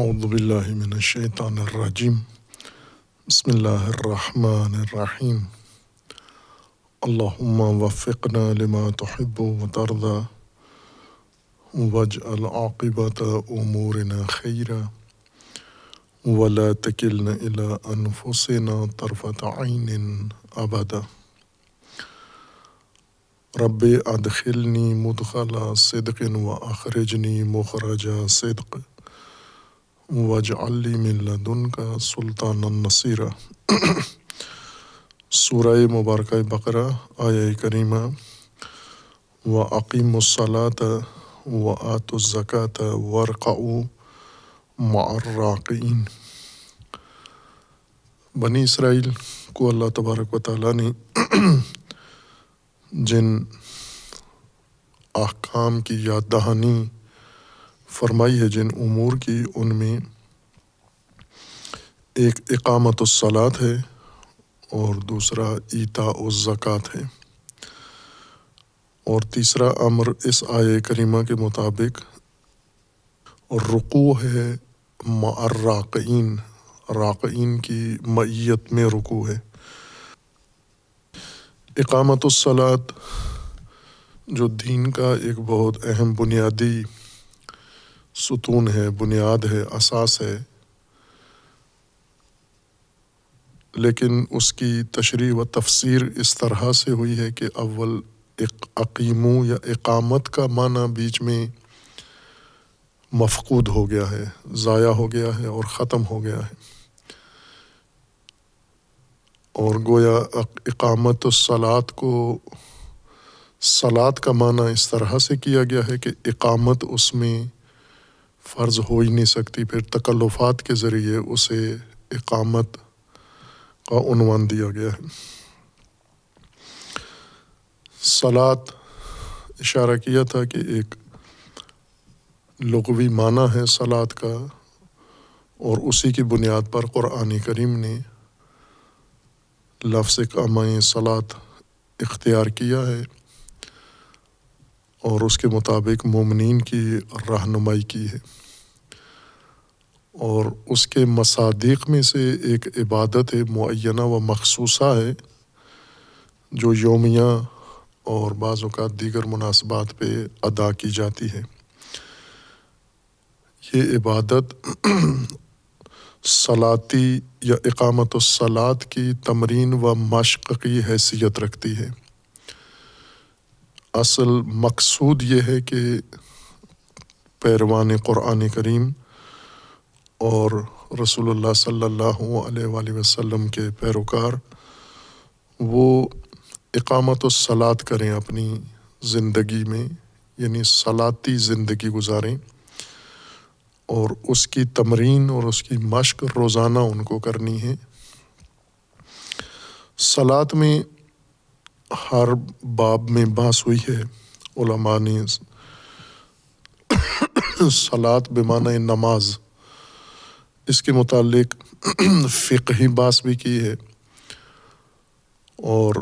اعوذ باللہ من الشیطان الرجیم بسم اللہ الرحمن الرحیم اللہم وفقنا لما تحب وترضى واجعل عاقبۃ امورنا خیرا ولا تکلنا الی انفسنا طرفۃ عین ابدا رب ادخلنی مدخل صدق واخرجنی مخرج صدق وَاجْعَلْ لِي مِن لَّدُنْكَ سُلْطَانًا نَصِيرًا۔ سورہ مبارکہ بقرہ آیہ کریمہ وَأَقِیمُوا الصَّلَاةَ وَآتُوا الزَّکَاةَ وَارْکَعُوا مَعَ الرَّاکعِینَ۔ بنی اسرائیل کو اللہ تبارک و تعالیٰ نے جن احکام کی یاد دہانی فرمائی ہے، جن امور کی، ان میں ایک اقامت الصلاۃ ہے اور دوسرا ایتاء الزکوٰۃ ہے، اور تیسرا امر اس آیہ کریمہ کے مطابق رکوع ہے مع الراکعین، راکعین کی معیت میں رکوع ہے۔ اقامت الصلاۃ جو دین کا ایک بہت اہم بنیادی ستون ہے، بنیاد ہے، اساس ہے، لیکن اس کی تشریح و تفسیر اس طرح سے ہوئی ہے کہ اول اقیمو یا اقامت کا معنی بیچ میں مفقود ہو گیا ہے، ضائع ہو گیا ہے اور ختم ہو گیا ہے، اور گویا اقامت الصلاۃ کو صلاۃ کا معنی اس طرح سے کیا گیا ہے کہ اقامت اس میں فرض ہو ہی نہیں سکتی، پھر تکلفات کے ذریعے اسے اقامت کا عنوان دیا گیا ہے۔ صلاۃ اشارہ کیا تھا کہ ایک لغوی معنی ہے صلاۃ کا، اور اسی کی بنیاد پر قرآن کریم نے لفظ کامۂ صلاۃ اختیار کیا ہے اور اس کے مطابق مومنین کی رہنمائی کی ہے، اور اس کے مصادیق میں سے ایک عبادت معینہ و مخصوصہ ہے جو یومیہ اور بعض اوقات دیگر مناسبات پہ ادا کی جاتی ہے۔ یہ عبادت صلاتی یا اقامت الصلاۃ کی تمرین و مشق کی حیثیت رکھتی ہے۔ اصل مقصود یہ ہے کہ پیروان قرآن کریم اور رسول اللہ صلی اللہ علیہ وآلہ وسلم کے پیروکار وہ اقامت الصلاۃ کریں اپنی زندگی میں، یعنی صلاتی زندگی گزاریں، اور اس کی تمرین اور اس کی مشق روزانہ ان کو کرنی ہے۔ صلاۃ میں ہر باب میں بحث ہوئی ہے، علماء نے صلاۃ بمعنی نماز، اس کے متعلق فقہی بحث بھی کی ہے، اور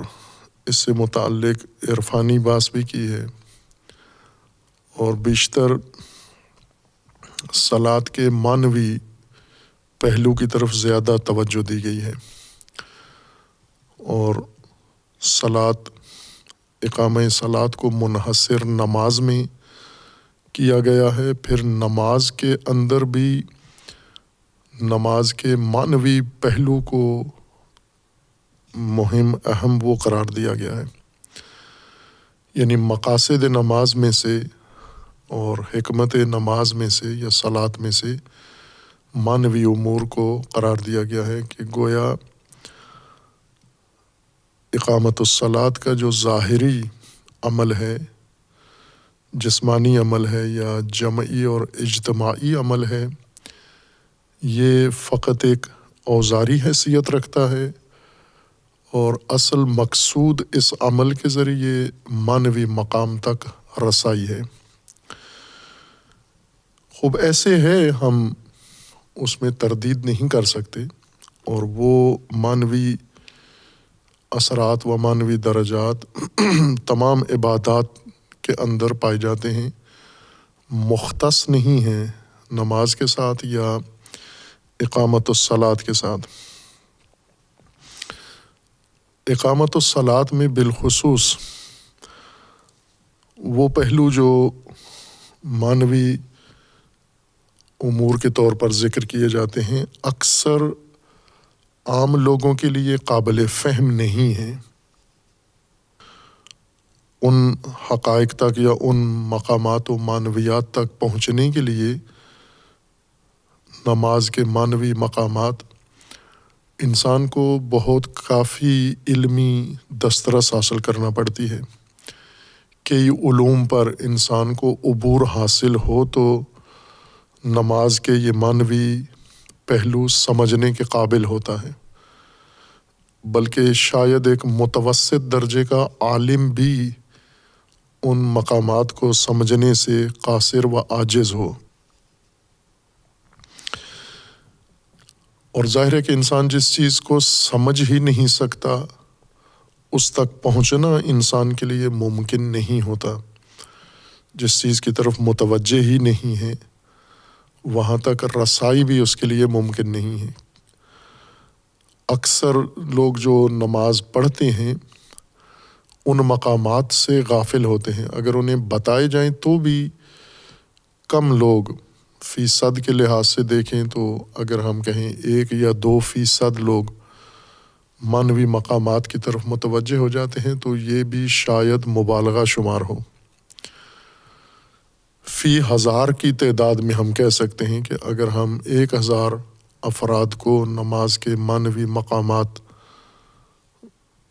اس سے متعلق عرفانی بحث بھی کی ہے، اور بیشتر صلاۃ کے معنوی پہلو کی طرف زیادہ توجہ دی گئی ہے، اور صلاۃ، اقامہ صلاۃ کو منحصر نماز میں کیا گیا ہے، پھر نماز کے اندر بھی نماز کے معنوی پہلو کو مہم، اہم وہ قرار دیا گیا ہے، یعنی مقاصد نماز میں سے اور حکمت نماز میں سے یا صلاۃ میں سے معنوی امور کو قرار دیا گیا ہے کہ گویا اقامت الصلاۃ کا جو ظاہری عمل ہے، جسمانی عمل ہے یا جمعی اور اجتماعی عمل ہے، یہ فقط ایک اوزاری حیثیت رکھتا ہے، اور اصل مقصود اس عمل کے ذریعے معنوی مقام تک رسائی ہے۔ خوب ایسے ہے، ہم اس میں تردید نہیں کر سکتے، اور وہ معنوی اثرات و معنوی درجات تمام عبادات کے اندر پائے جاتے ہیں، مختص نہیں ہیں نماز کے ساتھ یا اقامت الصلاۃ کے ساتھ؟ اقامت الصلاۃ میں بالخصوص وہ پہلو جو معنوی امور کے طور پر ذکر کیے جاتے ہیں اکثر عام لوگوں کے لیے قابل فہم نہیں ہیں۔ ان حقائق تک یا ان مقامات و معنویات تک پہنچنے کے لیے نماز کے معنوی مقامات انسان کو بہت کافی علمی دسترس حاصل کرنا پڑتی ہے۔ کئی علوم پر انسان کو عبور حاصل ہو تو نماز کے یہ معنوی پہلو سمجھنے کے قابل ہوتا ہے، بلکہ شاید ایک متوسط درجے کا عالم بھی ان مقامات کو سمجھنے سے قاصر و عاجز ہو۔ اور ظاہر ہے کہ انسان جس چیز کو سمجھ ہی نہیں سکتا اس تک پہنچنا انسان کے لیے ممکن نہیں ہوتا۔ جس چیز کی طرف متوجہ ہی نہیں ہے وہاں تک رسائی بھی اس کے لیے ممکن نہیں ہے۔ اکثر لوگ جو نماز پڑھتے ہیں ان مقامات سے غافل ہوتے ہیں، اگر انہیں بتائے جائیں تو بھی کم لوگ فیصد کے لحاظ سے دیکھیں تو اگر ہم کہیں 1 یا 2% لوگ معنوی مقامات کی طرف متوجہ ہو جاتے ہیں تو یہ بھی شاید مبالغہ شمار ہو۔ فی 1000 کی تعداد میں ہم کہہ سکتے ہیں کہ اگر ہم 1000 افراد کو نماز کے معنوی مقامات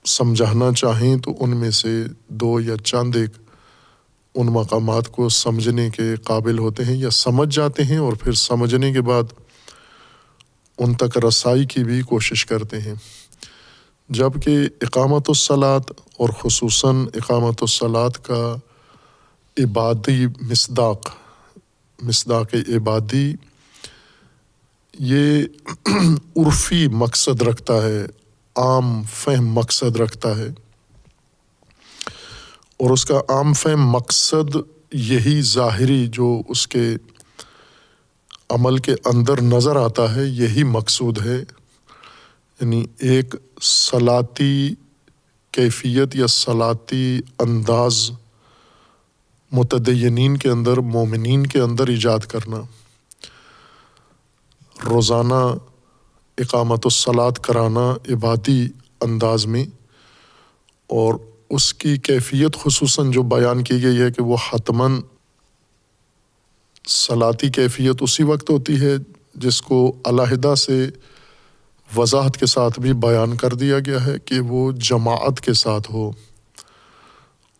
سمجھانا چاہیں تو ان میں سے 2 یا چند ایک ان مقامات کو سمجھنے کے قابل ہوتے ہیں یا سمجھ جاتے ہیں اور پھر سمجھنے کے بعد ان تک رسائی کی بھی کوشش کرتے ہیں۔ جبکہ اقامت الصلاۃ اور خصوصاً اقامت الصلاۃ کا عبادی مصداق عبادی یہ عرفی مقصد رکھتا ہے، عام فہم مقصد رکھتا ہے، اور اس کا عام فہم مقصد یہی ظاہری جو اس کے عمل کے اندر نظر آتا ہے یہی مقصود ہے، یعنی ایک صلاتی کیفیت یا صلاتی انداز متدینین کے اندر، مومنین کے اندر ایجاد کرنا، روزانہ اقامت الصلاۃ کرانا عبادی انداز میں، اور اس کی کیفیت خصوصاً جو بیان کی گئی ہے کہ وہ حتماً صلاتی کیفیت اسی وقت ہوتی ہے جس کو علیحدہ سے وضاحت کے ساتھ بھی بیان کر دیا گیا ہے کہ وہ جماعت کے ساتھ ہو،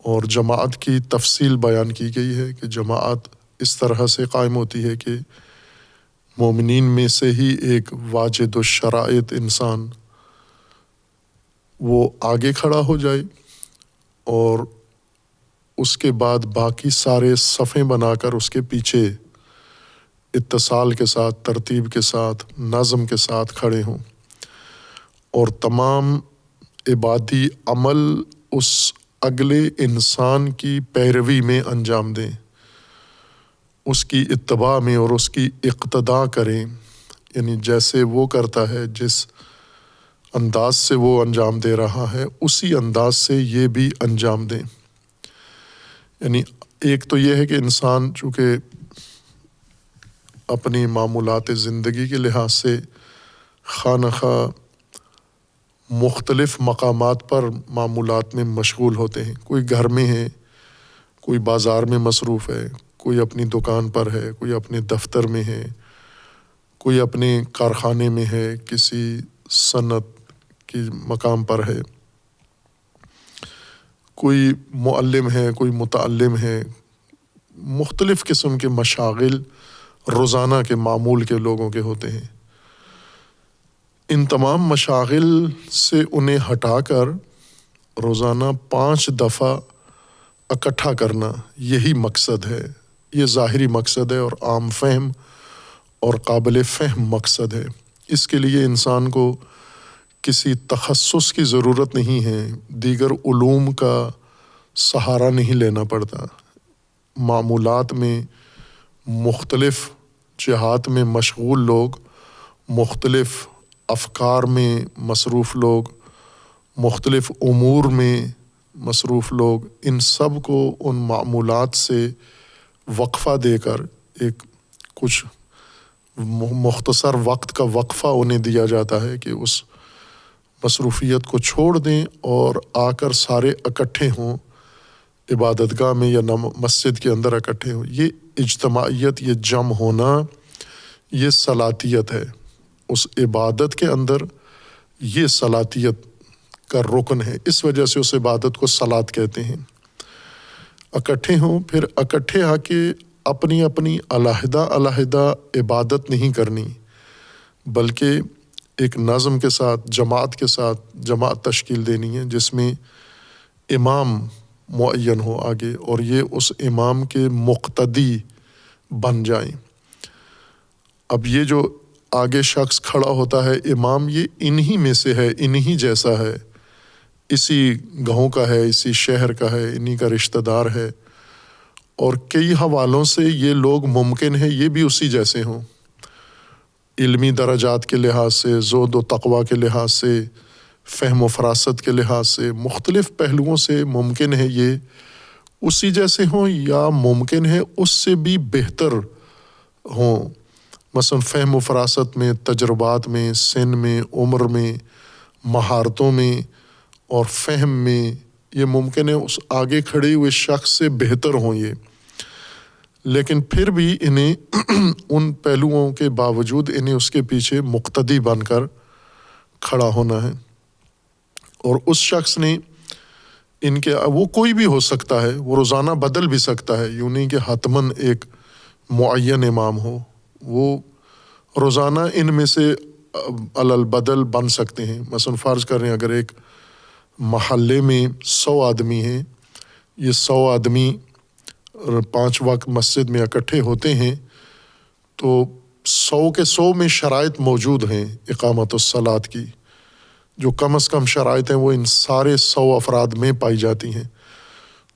اور جماعت کی تفصیل بیان کی گئی ہے کہ جماعت اس طرح سے قائم ہوتی ہے کہ مومنین میں سے ہی ایک واجد الشرائط انسان وہ آگے کھڑا ہو جائے اور اس کے بعد باقی سارے صفیں بنا کر اس کے پیچھے اتصال کے ساتھ، ترتیب کے ساتھ، نظم کے ساتھ کھڑے ہوں، اور تمام عبادی عمل اس اگلے انسان کی پیروی میں انجام دیں، اس کی اتباع میں اور اس کی اقتداء کریں، یعنی جیسے وہ کرتا ہے، جس انداز سے وہ انجام دے رہا ہے اسی انداز سے یہ بھی انجام دیں۔ یعنی ایک تو یہ ہے کہ انسان چونکہ اپنی معمولات زندگی کے لحاظ سے خواہ نخواہ مختلف مقامات پر معمولات میں مشغول ہوتے ہیں، کوئی گھر میں ہے، کوئی بازار میں مصروف ہے، کوئی اپنی دکان پر ہے، کوئی اپنے دفتر میں ہے، کوئی اپنے کارخانے میں ہے، کسی صنعت کی مقام پر ہے، کوئی معلم ہے، کوئی متعلم ہے، مختلف قسم کے مشاغل روزانہ کے معمول کے لوگوں کے ہوتے ہیں۔ ان تمام مشاغل سے انہیں ہٹا کر روزانہ 5 دفعہ اکٹھا کرنا یہی مقصد ہے، یہ ظاہری مقصد ہے اور عام فہم اور قابل فہم مقصد ہے۔ اس کے لیے انسان کو کسی تخصص کی ضرورت نہیں ہے، دیگر علوم کا سہارا نہیں لینا پڑتا۔ معمولات میں مختلف جہاد میں مشغول لوگ، مختلف افکار میں مصروف لوگ، مختلف امور میں مصروف لوگ، ان سب کو ان معمولات سے وقفہ دے کر ایک کچھ مختصر وقت کا وقفہ انہیں دیا جاتا ہے کہ اس مصروفیت کو چھوڑ دیں اور آ کر سارے اکٹھے ہوں عبادت گاہ میں یا مسجد کے اندر اکٹھے ہوں۔ یہ اجتماعیت، یہ جمع ہونا، یہ صلاتیت ہے۔ اس عبادت کے اندر یہ صلاتیت کا رکن ہے، اس وجہ سے اس عبادت کو صلات کہتے ہیں۔ اکٹھے ہوں، پھر اکٹھے آ کے اپنی اپنی علیحدہ علیحدہ عبادت نہیں کرنی، بلکہ ایک نظم کے ساتھ، جماعت کے ساتھ جماعت تشکیل دینی ہے، جس میں امام معین ہو آگے، اور یہ اس امام کے مقتدی بن جائیں۔ اب یہ جو آگے شخص کھڑا ہوتا ہے امام، یہ انہی میں سے ہے، انہی جیسا ہے، اسی گاؤں کا ہے، اسی شہر کا ہے، انہی کا رشتہ دار ہے، اور کئی حوالوں سے یہ لوگ ممکن ہے یہ بھی اسی جیسے ہوں، علمی درجات کے لحاظ سے، زہد و تقوی کے لحاظ سے، فہم و فراست کے لحاظ سے، مختلف پہلوؤں سے ممکن ہے یہ اسی جیسے ہوں، یا ممکن ہے اس سے بھی بہتر ہوں، مثلا فہم و فراست میں، تجربات میں، سن میں، عمر میں، مہارتوں میں اور فہم میں، یہ ممکن ہے اس آگے کھڑے ہوئے شخص سے بہتر ہوں یہ، لیکن پھر بھی انہیں ان پہلوؤں کے باوجود انہیں اس کے پیچھے مقتدی بن کر کھڑا ہونا ہے۔ اور اس شخص نے ان کے، وہ کوئی بھی ہو سکتا ہے، وہ روزانہ بدل بھی سکتا ہے، یوں نہیں کہ حتماً ایک معین امام ہو، وہ روزانہ ان میں سے البدل بن سکتے ہیں۔ مثلا فرض کر رہے ہیں اگر ایک محلے میں 100 آدمی ہیں، یہ 100 آدمی 5 وقت مسجد میں اکٹھے ہوتے ہیں، تو 100 کے 100 میں شرائط موجود ہیں اقامت الصلاۃ کی، جو کم از کم شرائط ہیں وہ ان سارے 100 افراد میں پائی جاتی ہیں،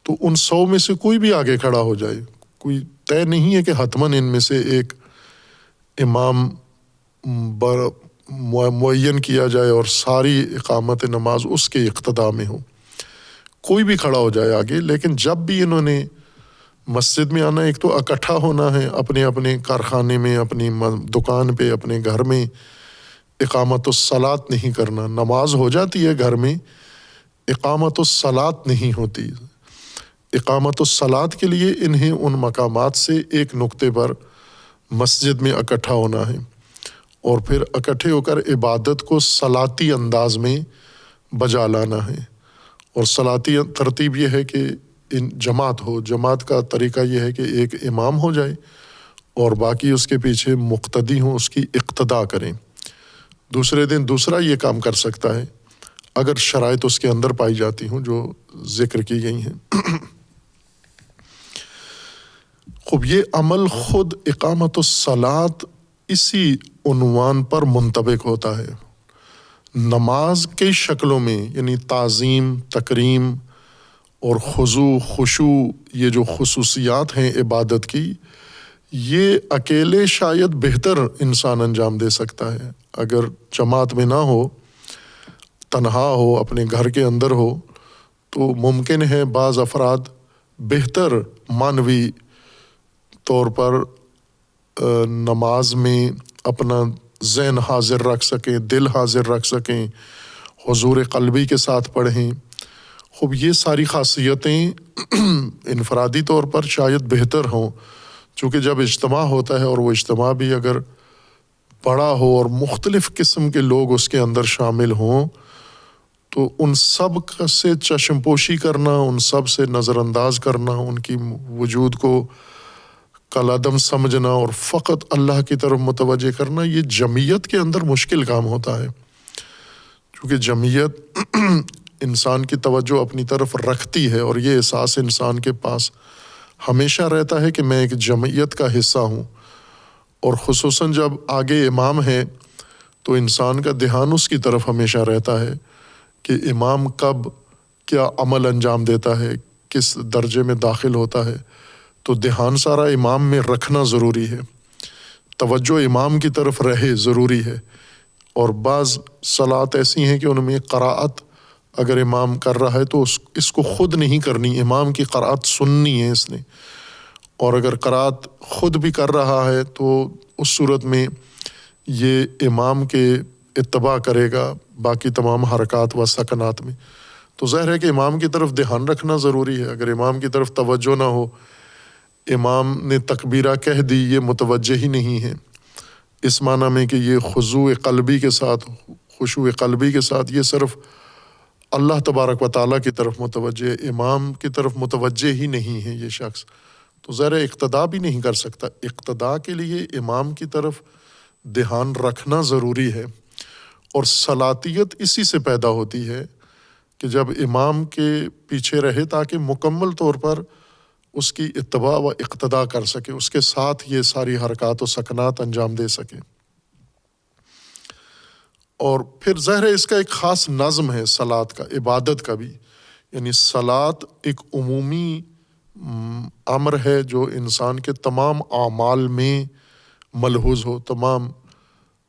تو ان 100 میں سے کوئی بھی آگے کھڑا ہو جائے، کوئی طے نہیں ہے کہ حتماً ان میں سے ایک امام معین کیا جائے اور ساری اقامت نماز اس کے اقتداء میں ہو، کوئی بھی کھڑا ہو جائے آگے۔ لیکن جب بھی انہوں نے مسجد میں آنا، ایک تو اکٹھا ہونا ہے، اپنے اپنے کارخانے میں، اپنی دکان پہ، اپنے گھر میں اقامت الصلاۃ نہیں کرنا، نماز ہو جاتی ہے گھر میں، اقامت الصلاۃ نہیں ہوتی۔ اقامت الصلاۃ کے لیے انہیں ان مقامات سے ایک نقطے پر مسجد میں اکٹھا ہونا ہے، اور پھر اکٹھے ہو کر عبادت کو صلاتی انداز میں بجا لانا ہے۔ اور صلاتی ترتیب یہ ہے کہ جماعت ہو، جماعت کا طریقہ یہ ہے کہ ایک امام ہو جائے اور باقی اس کے پیچھے مقتدی ہوں، اس کی اقتداء کریں۔ دوسرے دن دوسرا یہ کام کر سکتا ہے اگر شرائط اس کے اندر پائی جاتی ہوں جو ذکر کی گئی ہیں۔ خوب یہ عمل خود اقامت الصلاۃ اسی عنوان پر منطبق ہوتا ہے۔ نماز کئی شکلوں میں، یعنی تعظیم، تکریم اور خضوع، خشوع، یہ جو خصوصیات ہیں عبادت کی، یہ اکیلے شاید بہتر انسان انجام دے سکتا ہے۔ اگر جماعت میں نہ ہو، تنہا ہو، اپنے گھر کے اندر ہو، تو ممکن ہے بعض افراد بہتر معنوی طور پر نماز میں اپنا ذہن حاضر رکھ سکیں، دل حاضر رکھ سکیں، حضور قلبی کے ساتھ پڑھیں۔ خوب یہ ساری خاصیتیں انفرادی طور پر شاید بہتر ہوں، چونکہ جب اجتماع ہوتا ہے اور وہ اجتماع بھی اگر بڑا ہو اور مختلف قسم کے لوگ اس کے اندر شامل ہوں، تو ان سب سے چشم پوشی کرنا، ان سب سے نظر انداز کرنا، ان کی وجود کو کالعدم سمجھنا اور فقط اللہ کی طرف متوجہ کرنا، یہ جمعیت کے اندر مشکل کام ہوتا ہے، کیونکہ جمعیت انسان کی توجہ اپنی طرف رکھتی ہے، اور یہ احساس انسان کے پاس ہمیشہ رہتا ہے کہ میں ایک جمعیت کا حصہ ہوں، اور خصوصاً جب آگے امام ہے تو انسان کا دھیان اس کی طرف ہمیشہ رہتا ہے کہ امام کب کیا عمل انجام دیتا ہے، کس درجے میں داخل ہوتا ہے، تو دھیان سارا امام میں رکھنا ضروری ہے۔ توجہ امام کی طرف رہے ضروری ہے، اور بعض صلات ایسی ہیں کہ ان میں قراءت اگر امام کر رہا ہے تو اس کو خود نہیں کرنی، امام کی قراءت سننی ہے اس نے، اور اگر قراءت خود بھی کر رہا ہے تو اس صورت میں یہ امام کے اتباع کرے گا باقی تمام حرکات و سکنات میں۔ تو ظاہر ہے کہ امام کی طرف دھیان رکھنا ضروری ہے۔ اگر امام کی طرف توجہ نہ ہو، امام نے تکبیرہ کہہ دی، یہ متوجہ ہی نہیں ہے، اس معنی میں کہ یہ خضوع قلبی کے ساتھ، خشوع قلبی کے ساتھ یہ صرف اللہ تبارک و تعالیٰ کی طرف متوجہ ہے، امام کی طرف متوجہ ہی نہیں ہے یہ شخص، تو ذرا اقتداء بھی نہیں کر سکتا۔ اقتداء کے لیے امام کی طرف دھیان رکھنا ضروری ہے، اور صلاتیت اسی سے پیدا ہوتی ہے کہ جب امام کے پیچھے رہے تاکہ مکمل طور پر اس کی اتباع و اقتداء کر سکے، اس کے ساتھ یہ ساری حرکات و سکنات انجام دے سکے۔ اور پھر ظاہر ہے اس کا ایک خاص نظم ہے صلات کا، عبادت کا بھی، یعنی صلات ایک عمومی امر ہے جو انسان کے تمام اعمال میں ملحوظ ہو، تمام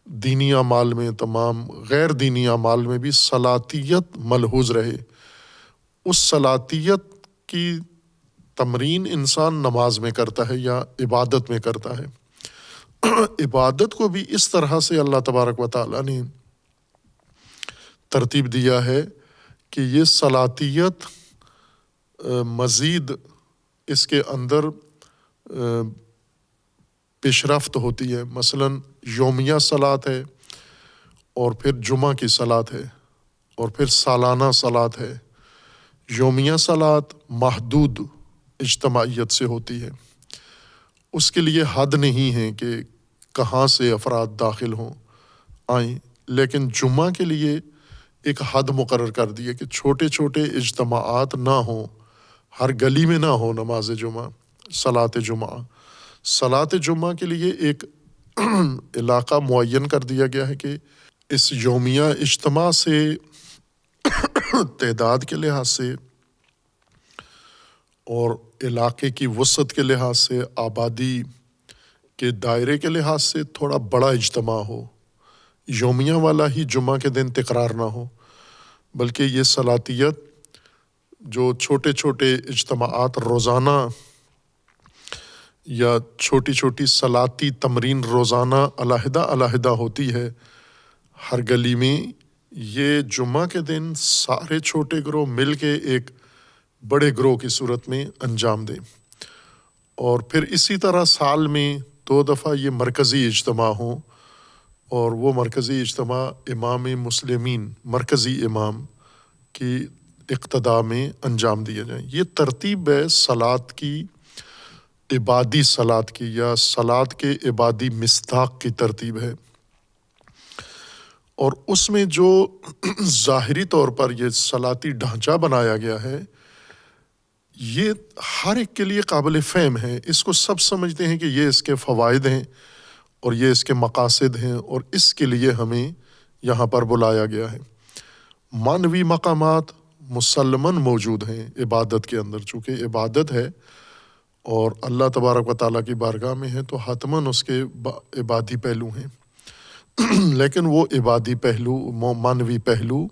دینی اعمال میں، تمام غیر دینی اعمال میں بھی صلاتیت ملحوظ رہے۔ اس صلاتیت کی تمرین انسان نماز میں کرتا ہے یا عبادت میں کرتا ہے۔ عبادت کو بھی اس طرح سے اللہ تبارک و تعالیٰ نے ترتیب دیا ہے کہ یہ صلاتیت مزید اس کے اندر پیش رفت ہوتی ہے۔ مثلاً یومیہ صلات ہے، اور پھر جمعہ کی صلات ہے، اور پھر سالانہ صلات ہے۔ یومیہ صلات محدود اجتماعیت سے ہوتی ہے، اس کے لیے حد نہیں ہے کہ کہاں سے افراد داخل ہوں آئیں، لیکن جمعہ کے لیے ایک حد مقرر کر دی ہے کہ چھوٹے چھوٹے اجتماعات نہ ہوں، ہر گلی میں نہ ہو نماز جمعہ، صلاۃ جمعہ۔ صلاۃ جمعہ کے لیے ایک علاقہ معین کر دیا گیا ہے کہ اس یومیہ اجتماع سے تعداد کے لحاظ سے اور علاقے کی وسعت کے لحاظ سے، آبادی کے دائرے کے لحاظ سے تھوڑا بڑا اجتماع ہو، یومیہ والا ہی جمعہ کے دن تکرار نہ ہو، بلکہ یہ صلاتیت جو چھوٹے چھوٹے اجتماعات روزانہ یا چھوٹی چھوٹی صلاتی تمرین روزانہ علیحدہ علیحدہ ہوتی ہے ہر گلی میں، یہ جمعہ کے دن سارے چھوٹے گروہ مل کے ایک بڑے گروہ کی صورت میں انجام دیں۔ اور پھر اسی طرح سال میں 2 دفعہ یہ مرکزی اجتماع ہوں، اور وہ مرکزی اجتماع امام مسلمین، مرکزی امام کی اقتداء میں انجام دیے جائیں۔ یہ ترتیب ہے صلات کی، عبادی صلات کی، یا صلات کے عبادی مصداق کی ترتیب ہے۔ اور اس میں جو ظاہری طور پر یہ صلاتی ڈھانچہ بنایا گیا ہے، یہ ہر ایک کے لیے قابل فہم ہے، اس کو سب سمجھتے ہیں کہ یہ اس کے فوائد ہیں اور یہ اس کے مقاصد ہیں، اور اس کے لیے ہمیں یہاں پر بلایا گیا ہے۔ معنوی مقامات مسلماً موجود ہیں عبادت کے اندر، چونکہ عبادت ہے اور اللہ تبارک و تعالیٰ کی بارگاہ میں ہے تو حتماً اس کے عبادی پہلو ہیں، لیکن وہ عبادی پہلو، معنوی پہلو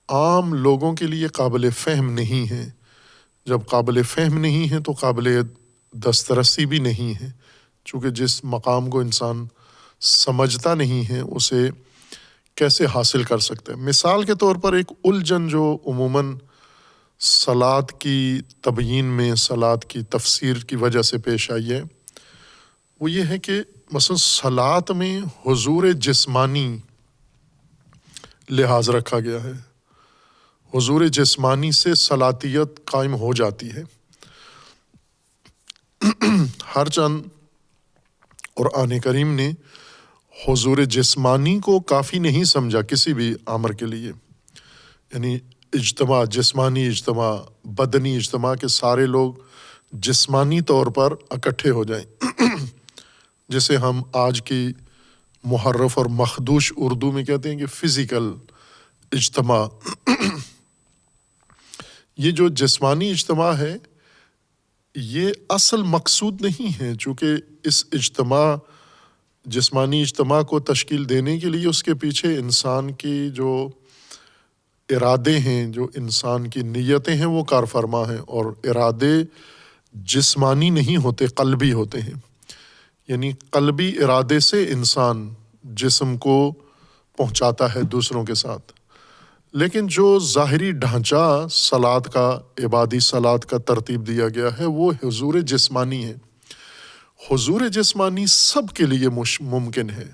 عام لوگوں کے لیے قابل فہم نہیں ہے۔ جب قابل فہم نہیں ہے تو قابل دسترسی بھی نہیں ہے، چونکہ جس مقام کو انسان سمجھتا نہیں ہے اسے کیسے حاصل کر سکتا ہے۔ مثال کے طور پر ایک الجھن جو عموماً صلات کی تبیین میں، صلات کی تفسیر کی وجہ سے پیش آئی ہے، وہ یہ ہے کہ مثلا صلات میں حضور جسمانی لحاظ رکھا گیا ہے، حضور جسمانی سے صلاتیت قائم ہو جاتی ہے۔ ہر چند قرآن کریم نے حضور جسمانی کو کافی نہیں سمجھا کسی بھی امر کے لیے، یعنی اجتماع، جسمانی اجتماع، بدنی اجتماع کے سارے لوگ جسمانی طور پر اکٹھے ہو جائیں، جسے ہم آج کی محرف اور مخدوش اردو میں کہتے ہیں کہ فزیکل اجتماع۔ یہ جو جسمانی اجتماع ہے یہ اصل مقصود نہیں ہے، چونکہ اس جسمانی اجتماع کو تشکیل دینے کے لیے اس کے پیچھے انسان کی جو ارادے ہیں، جو انسان کی نیتیں ہیں وہ کار فرما ہیں، اور ارادے جسمانی نہیں ہوتے، قلبی ہوتے ہیں۔ یعنی قلبی ارادے سے انسان جسم کو پہنچاتا ہے دوسروں کے ساتھ، لیکن جو ظاہری ڈھانچہ صلات کا، عبادی صلات کا ترتیب دیا گیا ہے وہ حضور جسمانی ہے۔ حضور جسمانی سب کے لیے ممکن ہے،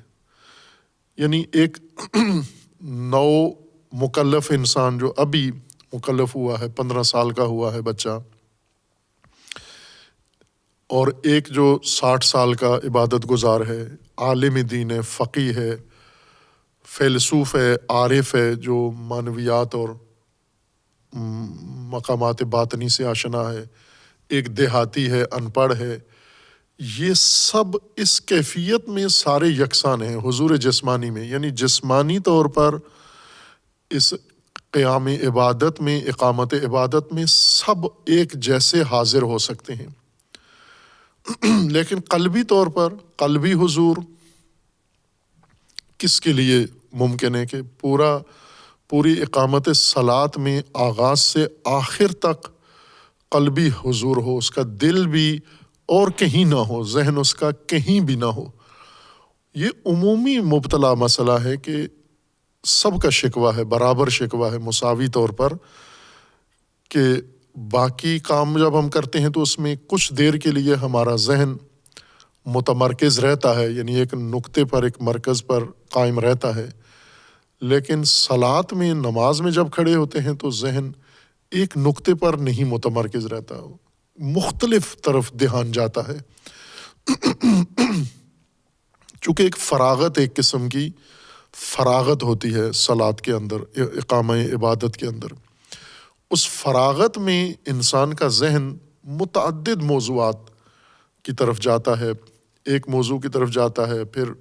یعنی ایک نو مکلف انسان جو ابھی مکلف ہوا ہے، 15 سال کا ہوا ہے بچہ، اور ایک جو 60 سال کا عبادت گزار ہے، عالم دین ہے، فقیہ ہے، فیلسوف ہے، عارف ہے، جو معنویات اور مقامات باطنی سے آشنا ہے، ایک دیہاتی ہے، ان پڑھ ہے، یہ سب اس کیفیت میں سارے یکساں ہیں حضور جسمانی میں۔ یعنی جسمانی طور پر اس قیام عبادت میں، اقامت عبادت میں سب ایک جیسے حاضر ہو سکتے ہیں، لیکن قلبی طور پر قلبی حضور کس کے لیے ممکن ہے کہ پوری اقامت صلات میں آغاز سے آخر تک قلبی حضور ہو، اس کا دل بھی اور کہیں نہ ہو، ذہن اس کا کہیں بھی نہ ہو۔ یہ عمومی مبتلا مسئلہ ہے کہ سب کا شکوہ ہے، برابر شکوہ ہے مساوی طور پر، کہ باقی کام جب ہم کرتے ہیں تو اس میں کچھ دیر کے لیے ہمارا ذہن متمرکز رہتا ہے، یعنی ایک نقطے پر، ایک مرکز پر قائم رہتا ہے، لیکن صلات میں، نماز میں جب کھڑے ہوتے ہیں تو ذہن ایک نقطے پر نہیں متمرکز رہتا، مختلف طرف دھیان جاتا ہے، چونکہ ایک فراغت، ایک قسم کی فراغت ہوتی ہے صلات کے اندر، اقامہ عبادت کے اندر۔ اس فراغت میں انسان کا ذہن متعدد موضوعات کی طرف جاتا ہے، ایک موضوع کی طرف جاتا ہے، پھر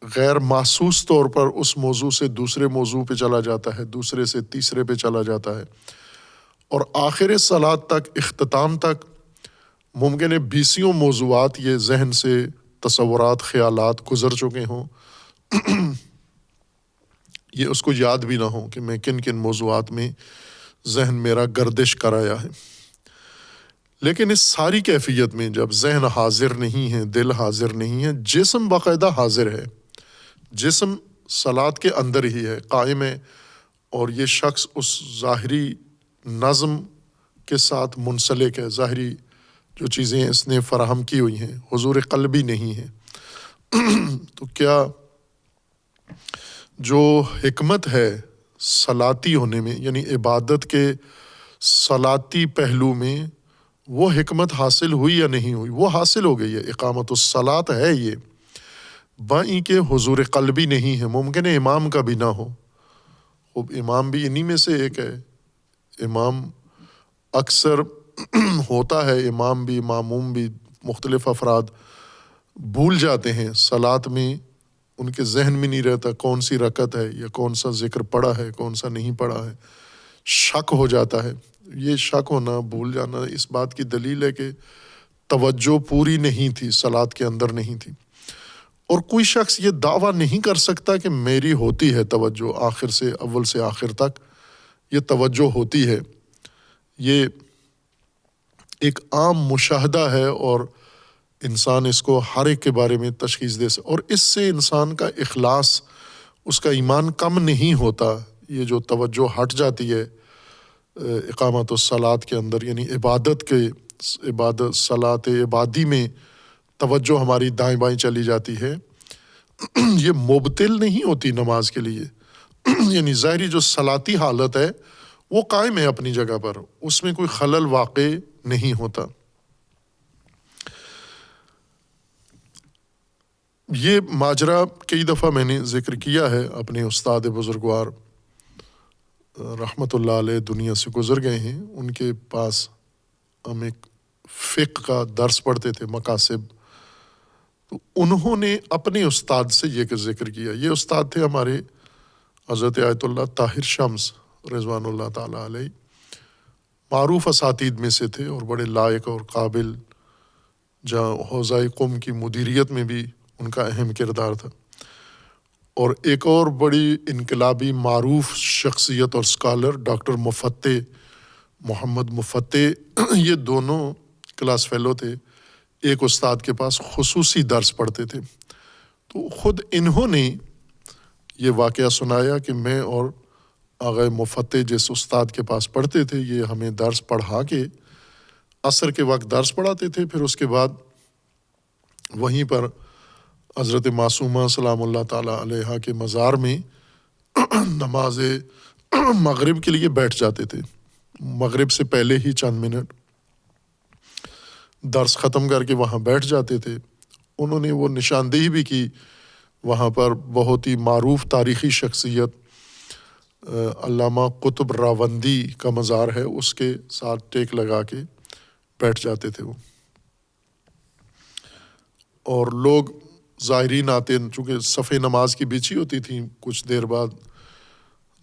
غیر محسوس طور پر اس موضوع سے دوسرے موضوع پہ چلا جاتا ہے، دوسرے سے تیسرے پہ چلا جاتا ہے، اور آخر صلات تک، اختتام تک ممکن ہے 20 موضوعات یہ ذہن سے تصورات، خیالات گزر چکے ہوں، یہ اس کو یاد بھی نہ ہو کہ میں کن کن موضوعات میں ذہن میرا گردش کرایا ہے۔ لیکن اس ساری کیفیت میں جب ذہن حاضر نہیں ہے، دل حاضر نہیں ہے، جسم باقاعدہ حاضر ہے، جسم صلات کے اندر ہی ہے، قائم ہے، اور یہ شخص اس ظاہری نظم کے ساتھ منسلک ہے، ظاہری جو چیزیں اس نے فراہم کی ہوئی ہیں، حضور قلبی نہیں ہے۔ تو کیا جو حکمت ہے صلاتی ہونے میں، یعنی عبادت کے صلاتی پہلو میں، وہ حکمت حاصل ہوئی یا نہیں ہوئی؟ وہ حاصل ہو گئی ہے، اقامت الصلاۃ ہے یہ، بائیں کہ حضور قلبی نہیں ہے۔ ممکن ہے امام کا بھی نہ ہو، امام بھی انہی میں سے ایک ہے، امام اکثر ہوتا ہے، امام بھی، ماموم بھی، مختلف افراد بھول جاتے ہیں صلات میں، ان کے ذہن میں نہیں رہتا کون سی رکعت ہے یا کون سا ذکر پڑھا ہے، کون سا نہیں پڑھا ہے، شک ہو جاتا ہے۔ یہ شک ہونا، بھول جانا، اس بات کی دلیل ہے کہ توجہ پوری نہیں تھی، صلات کے اندر نہیں تھی۔ اور کوئی شخص یہ دعویٰ نہیں کر سکتا کہ میری ہوتی ہے توجہ، آخر سے، اول سے آخر تک یہ توجہ ہوتی ہے۔ یہ ایک عام مشاہدہ ہے، اور انسان اس کو ہر ایک کے بارے میں تشخیص دے سکتا، اور اس سے انسان کا اخلاص، اس کا ایمان کم نہیں ہوتا۔ یہ جو توجہ ہٹ جاتی ہے اقامت الصلاۃ کے اندر، یعنی عبادت صلاۃ عبادی میں توجہ ہماری دائیں بائیں چلی جاتی ہے، یہ مبطل نہیں ہوتی نماز کے لیے، یعنی ظاہری جو صلاتی حالت ہے وہ قائم ہے اپنی جگہ پر، اس میں کوئی خلل واقع نہیں ہوتا۔ یہ ماجرا کئی دفعہ میں نے ذکر کیا ہے، اپنے استاد بزرگوار رحمۃ اللہ علیہ دنیا سے گزر گئے ہیں، ان کے پاس ہم ایک فقہ کا درس پڑھتے تھے، مقاصد، تو انہوں نے اپنے استاد سے یہ ذکر کیا۔ یہ استاد تھے ہمارے حضرت آیت اللہ طاہر شمس رضوان اللہ تعالیٰ علیہ، معروف اساتید میں سے تھے اور بڑے لائق اور قابل، جہاں حوزہ قم کی مدیریت میں بھی ان کا اہم کردار تھا۔ اور ایک اور بڑی انقلابی معروف شخصیت اور اسکالر ڈاکٹر مفتح، محمد مفتح، یہ دونوں کلاس فیلو تھے، ایک استاد کے پاس خصوصی درس پڑھتے تھے۔ تو خود انہوں نے یہ واقعہ سنایا کہ میں اور آغا مفتح جس استاد کے پاس پڑھتے تھے، یہ ہمیں درس پڑھا کے عصر کے وقت درس پڑھاتے تھے، پھر اس کے بعد وہیں پر حضرت معصومہ سلام اللہ تعالیٰ علیہا کے مزار میں نماز مغرب کے لیے بیٹھ جاتے تھے۔ مغرب سے پہلے ہی چند منٹ درس ختم کر کے وہاں بیٹھ جاتے تھے۔ انہوں نے وہ نشاندہی بھی کی، وہاں پر بہت ہی معروف تاریخی شخصیت علامہ قطب راوندی کا مزار ہے، اس کے ساتھ ٹیک لگا کے بیٹھ جاتے تھے وہ۔ اور لوگ زائرین آتے، چونکہ صفِ نماز کی بچھی ہوتی تھی، کچھ دیر بعد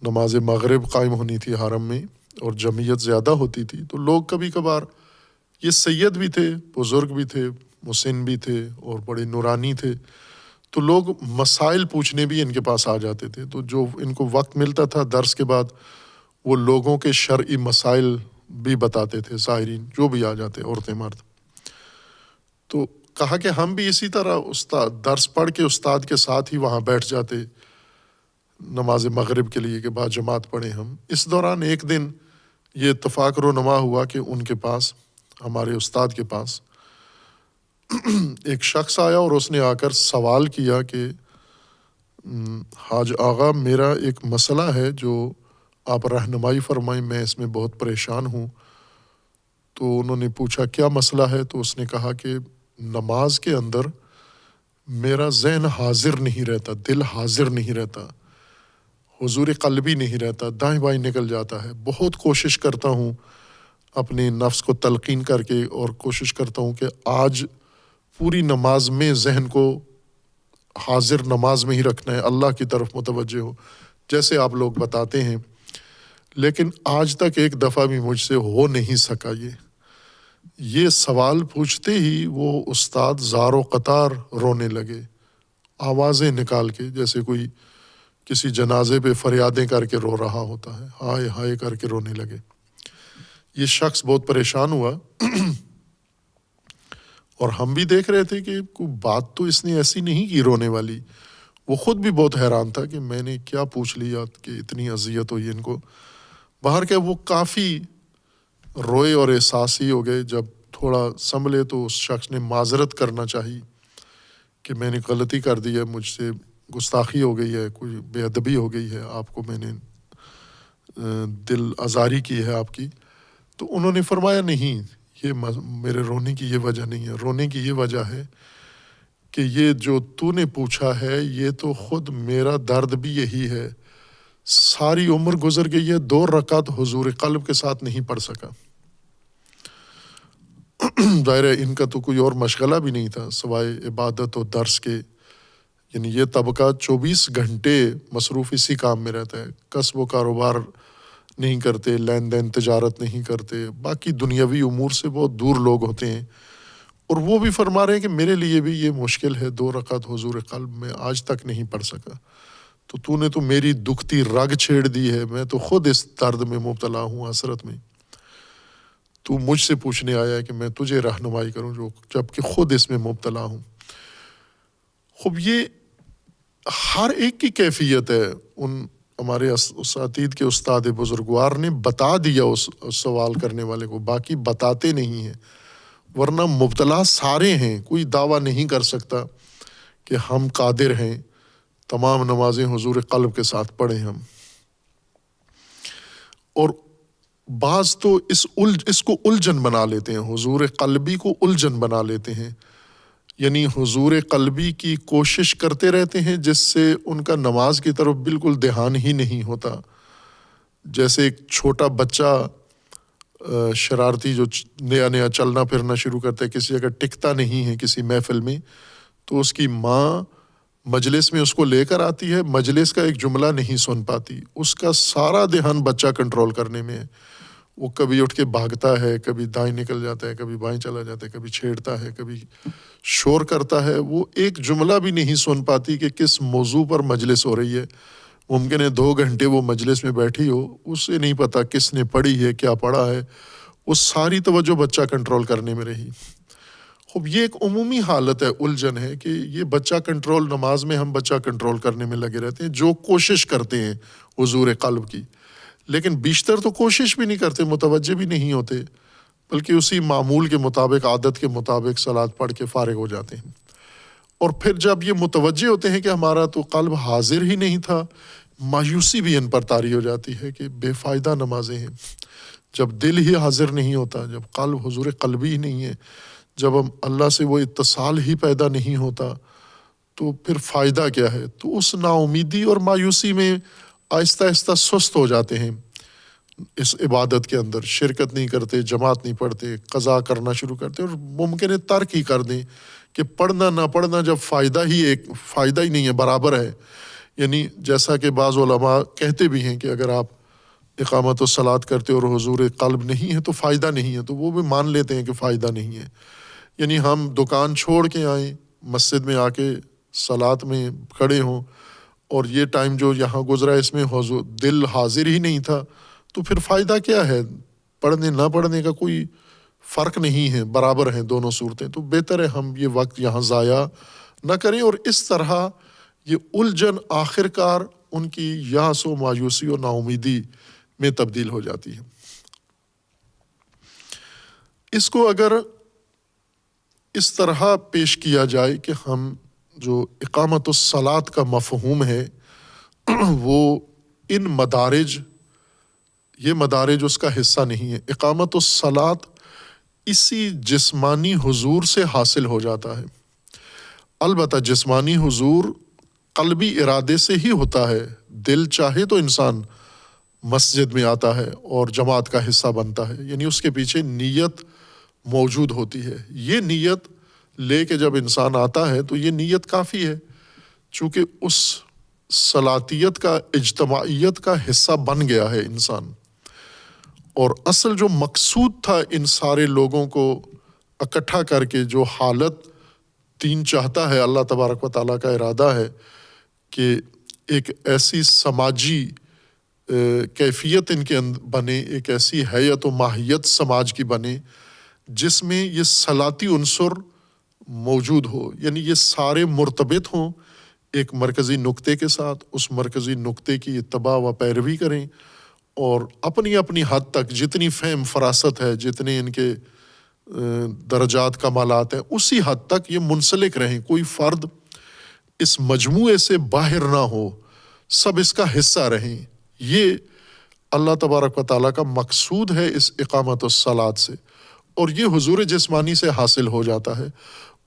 نماز مغرب قائم ہونی تھی حرم میں اور جمعیت زیادہ ہوتی تھی، تو لوگ کبھی کبھار، یہ سید بھی تھے، بزرگ بھی تھے، مسن بھی تھے اور بڑے نورانی تھے، تو لوگ مسائل پوچھنے بھی ان کے پاس آ جاتے تھے۔ تو جو ان کو وقت ملتا تھا درس کے بعد، وہ لوگوں کے شرعی مسائل بھی بتاتے تھے، زائرین جو بھی آ جاتے، عورتیں مرد۔ تو کہا کہ ہم بھی اسی طرح استاد درس پڑھ کے استاد کے ساتھ ہی وہاں بیٹھ جاتے نماز مغرب کے لیے کہ بعد جماعت پڑھیں ہم۔ اس دوران ایک دن یہ اتفاق رونما ہوا کہ ان کے پاس، ہمارے استاد کے پاس ایک شخص آیا اور اس نے آ کر سوال کیا کہ حاج آغا، میرا ایک مسئلہ ہے جو آپ رہنمائی فرمائیں، میں اس میں بہت پریشان ہوں۔ تو انہوں نے پوچھا کیا مسئلہ ہے؟ تو اس نے کہا کہ نماز کے اندر میرا ذہن حاضر نہیں رہتا، دل حاضر نہیں رہتا، حضور قلبی نہیں رہتا، دائیں بائیں نکل جاتا ہے۔ بہت کوشش کرتا ہوں اپنے نفس کو تلقین کر کے، اور کوشش کرتا ہوں کہ آج پوری نماز میں ذہن کو حاضر نماز میں ہی رکھنا ہے، اللہ کی طرف متوجہ ہو جیسے آپ لوگ بتاتے ہیں، لیکن آج تک ایک دفعہ بھی مجھ سے ہو نہیں سکا۔ یہ سوال پوچھتے ہی وہ استاد زار و قطار رونے لگے، آوازیں نکال کے، جیسے کوئی کسی جنازے پہ فریادیں کر کے رو رہا ہوتا ہے، ہائے ہائے کر کے رونے لگے۔ یہ شخص بہت پریشان ہوا اور ہم بھی دیکھ رہے تھے کہ کوئی بات تو اس نے ایسی نہیں کی رونے والی۔ وہ خود بھی بہت حیران تھا کہ میں نے کیا پوچھ لیا کہ اتنی اذیت ہوئی ان کو۔ باہر کے وہ کافی روئے اور احساسی ہو گئے۔ جب تھوڑا سنبھلے تو اس شخص نے معذرت کرنا چاہی کہ میں نے غلطی کر دی ہے، مجھ سے گستاخی ہو گئی ہے، کوئی بے ادبی ہو گئی ہے، آپ کو میں نے دل آزاری کی ہے آپ کی۔ تو انہوں نے فرمایا نہیں، یہ میرے رونے کی یہ وجہ نہیں ہے، رونے کی یہ وجہ ہے کہ یہ جو تو نے پوچھا ہے یہ تو خود میرا درد بھی یہی ہے۔ ساری عمر گزر گئی ہے، 2 رکعت حضور قلب کے ساتھ نہیں پڑھ سکا۔ ظاہر ہے ان کا تو کوئی اور مشغلہ بھی نہیں تھا سوائے عبادت و درس کے، یعنی یہ طبقہ 24 گھنٹے مصروف اسی کام میں رہتا ہے، کسب و کاروبار نہیں کرتے، لین دین تجارت نہیں کرتے، باقی دنیاوی امور سے بہت دور لوگ ہوتے ہیں۔ اور وہ بھی فرما رہے ہیں کہ میرے لیے بھی یہ مشکل ہے، 2 رکعت حضور قلب میں آج تک نہیں پڑھ سکا۔ تو نے تو میری دکھتی رگ چھیڑ دی ہے، میں تو خود اس درد میں مبتلا ہوں، حسرت میں۔ تو مجھ سے پوچھنے آیا ہے کہ میں تجھے رہنمائی کروں جبکہ خود اس میں مبتلا ہوں۔ خب یہ ہر ایک کی کیفیت ہے۔ ان ہمارے اساتید کے استاد بزرگوار نے بتا دیا اس سوال کرنے والے کو، باقی بتاتے نہیں ہیں، ورنہ مبتلا سارے ہیں، کوئی دعویٰ نہیں کر سکتا کہ ہم قادر ہیں تمام نمازیں حضور قلب کے ساتھ پڑھیں ہم۔ اور بعض تو اس کو الجھن بنا لیتے ہیں، حضور قلبی کو الجھن بنا لیتے ہیں، یعنی حضور قلبی کی کوشش کرتے رہتے ہیں جس سے ان کا نماز کی طرف بالکل دھیان ہی نہیں ہوتا۔ جیسے ایک چھوٹا بچہ شرارتی جو نیا چلنا پھرنا شروع کرتا ہے، کسی جگہ ٹکتا نہیں ہے کسی محفل میں، تو اس کی ماں مجلس میں اس کو لے کر آتی ہے، مجلس کا ایک جملہ نہیں سن پاتی، اس کا سارا دھیان بچہ کنٹرول کرنے میں ہے، وہ کبھی اٹھ کے بھاگتا ہے، کبھی دائیں نکل جاتا ہے، کبھی بائیں چلا جاتا ہے، کبھی چھیڑتا ہے، کبھی شور کرتا ہے، وہ ایک جملہ بھی نہیں سن پاتی کہ کس موضوع پر مجلس ہو رہی ہے۔ ممکن ہے 2 گھنٹے وہ مجلس میں بیٹھی ہو، اسے نہیں پتا کس نے پڑھی ہے، کیا پڑھا ہے، وہ ساری توجہ بچہ کنٹرول کرنے میں رہی۔ خب یہ ایک عمومی حالت ہے، الجھن ہے کہ یہ بچہ کنٹرول، نماز میں ہم بچہ کنٹرول کرنے میں لگے رہتے ہیں، جو کوشش کرتے ہیں حضور قلب کی، لیکن بیشتر تو کوشش بھی نہیں کرتے، متوجہ بھی نہیں ہوتے، بلکہ اسی معمول کے مطابق، عادت کے مطابق صلاۃ پڑھ کے فارغ ہو جاتے ہیں۔ اور پھر جب یہ متوجہ ہوتے ہیں کہ ہمارا تو قلب حاضر ہی نہیں تھا، مایوسی بھی ان پر طاری ہو جاتی ہے کہ بے فائدہ نمازیں ہیں۔ جب دل ہی حاضر نہیں ہوتا، جب قلب حضور قلبی ہی نہیں ہے، جب ہم اللہ سے وہ اتصال ہی پیدا نہیں ہوتا، تو پھر فائدہ کیا ہے؟ تو اس نا امیدی اور مایوسی میں آہستہ آہستہ سست ہو جاتے ہیں، اس عبادت کے اندر شرکت نہیں کرتے، جماعت نہیں پڑھتے، قضا کرنا شروع کرتے، اور ممکن ہے ترک ہی کر دیں کہ پڑھنا نہ پڑھنا جب فائدہ ہی نہیں ہے، برابر ہے۔ یعنی جیسا کہ بعض علماء کہتے بھی ہیں کہ اگر آپ اقامت الصلاۃ کرتے اور حضور قلب نہیں ہے تو فائدہ نہیں ہے، تو وہ بھی مان لیتے ہیں کہ فائدہ نہیں ہے۔ یعنی ہم دکان چھوڑ کے آئیں، مسجد میں آ کے صلاۃ میں کھڑے ہوں، اور یہ ٹائم جو یہاں گزرا اس میں دل حاضر ہی نہیں تھا، تو پھر فائدہ کیا ہے؟ پڑھنے نہ پڑھنے کا کوئی فرق نہیں ہے، برابر ہیں دونوں صورتیں۔ تو بہتر ہے ہم یہ وقت یہاں ضائع نہ کریں، اور اس طرح یہ الجھن آخر کار ان کی یأس و مایوسی و نا امیدی میں تبدیل ہو جاتی ہے۔ اس کو اگر اس طرح پیش کیا جائے کہ ہم جو اقامت الصلاۃ کا مفہوم ہے وہ ان مدارج، یہ مدارج اس کا حصہ نہیں ہے۔ اقامت الصلاۃ اسی جسمانی حضور سے حاصل ہو جاتا ہے۔ البتہ جسمانی حضور قلبی ارادے سے ہی ہوتا ہے، دل چاہے تو انسان مسجد میں آتا ہے اور جماعت کا حصہ بنتا ہے، یعنی اس کے پیچھے نیت موجود ہوتی ہے۔ یہ نیت لے کے جب انسان آتا ہے تو یہ نیت کافی ہے، چونکہ اس صلاتیت کا، اجتماعیت کا حصہ بن گیا ہے انسان۔ اور اصل جو مقصود تھا ان سارے لوگوں کو اکٹھا کر کے، جو حالت دین چاہتا ہے، اللہ تبارک و تعالیٰ کا ارادہ ہے کہ ایک ایسی سماجی کیفیت ان کے اندر بنے، ایک ایسی حیت و ماہیت سماج کی بنے جس میں یہ صلاتی عنصر موجود ہو، یعنی یہ سارے مرتبط ہوں ایک مرکزی نقطے کے ساتھ، اس مرکزی نقطے کی اتباع و پیروی کریں، اور اپنی اپنی حد تک جتنی فہم فراست ہے، جتنے ان کے درجات کمالات ہیں، اسی حد تک یہ منسلک رہیں، کوئی فرد اس مجموعے سے باہر نہ ہو، سب اس کا حصہ رہیں۔ یہ اللہ تبارک و تعالیٰ کا مقصود ہے اس اقامت الصلاۃ سے، اور یہ حضور جسمانی سے حاصل ہو جاتا ہے۔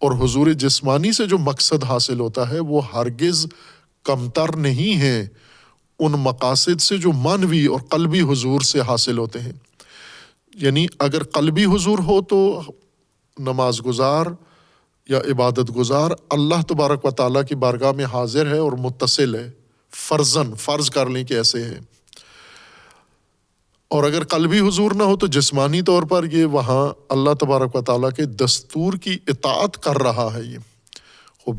اور حضور جسمانی سے جو مقصد حاصل ہوتا ہے وہ ہرگز کمتر نہیں ہے ان مقاصد سے جو معنوی اور قلبی حضور سے حاصل ہوتے ہیں۔ یعنی اگر قلبی حضور ہو تو نماز گزار یا عبادت گزار اللہ تبارک و تعالیٰ کی بارگاہ میں حاضر ہے اور متصل ہے، فرض کر لیں کہ ایسے ہے۔ اور اگر قلبی حضور نہ ہو تو جسمانی طور پر یہ وہاں اللہ تبارک و تعالیٰ کے دستور کی اطاعت کر رہا ہے۔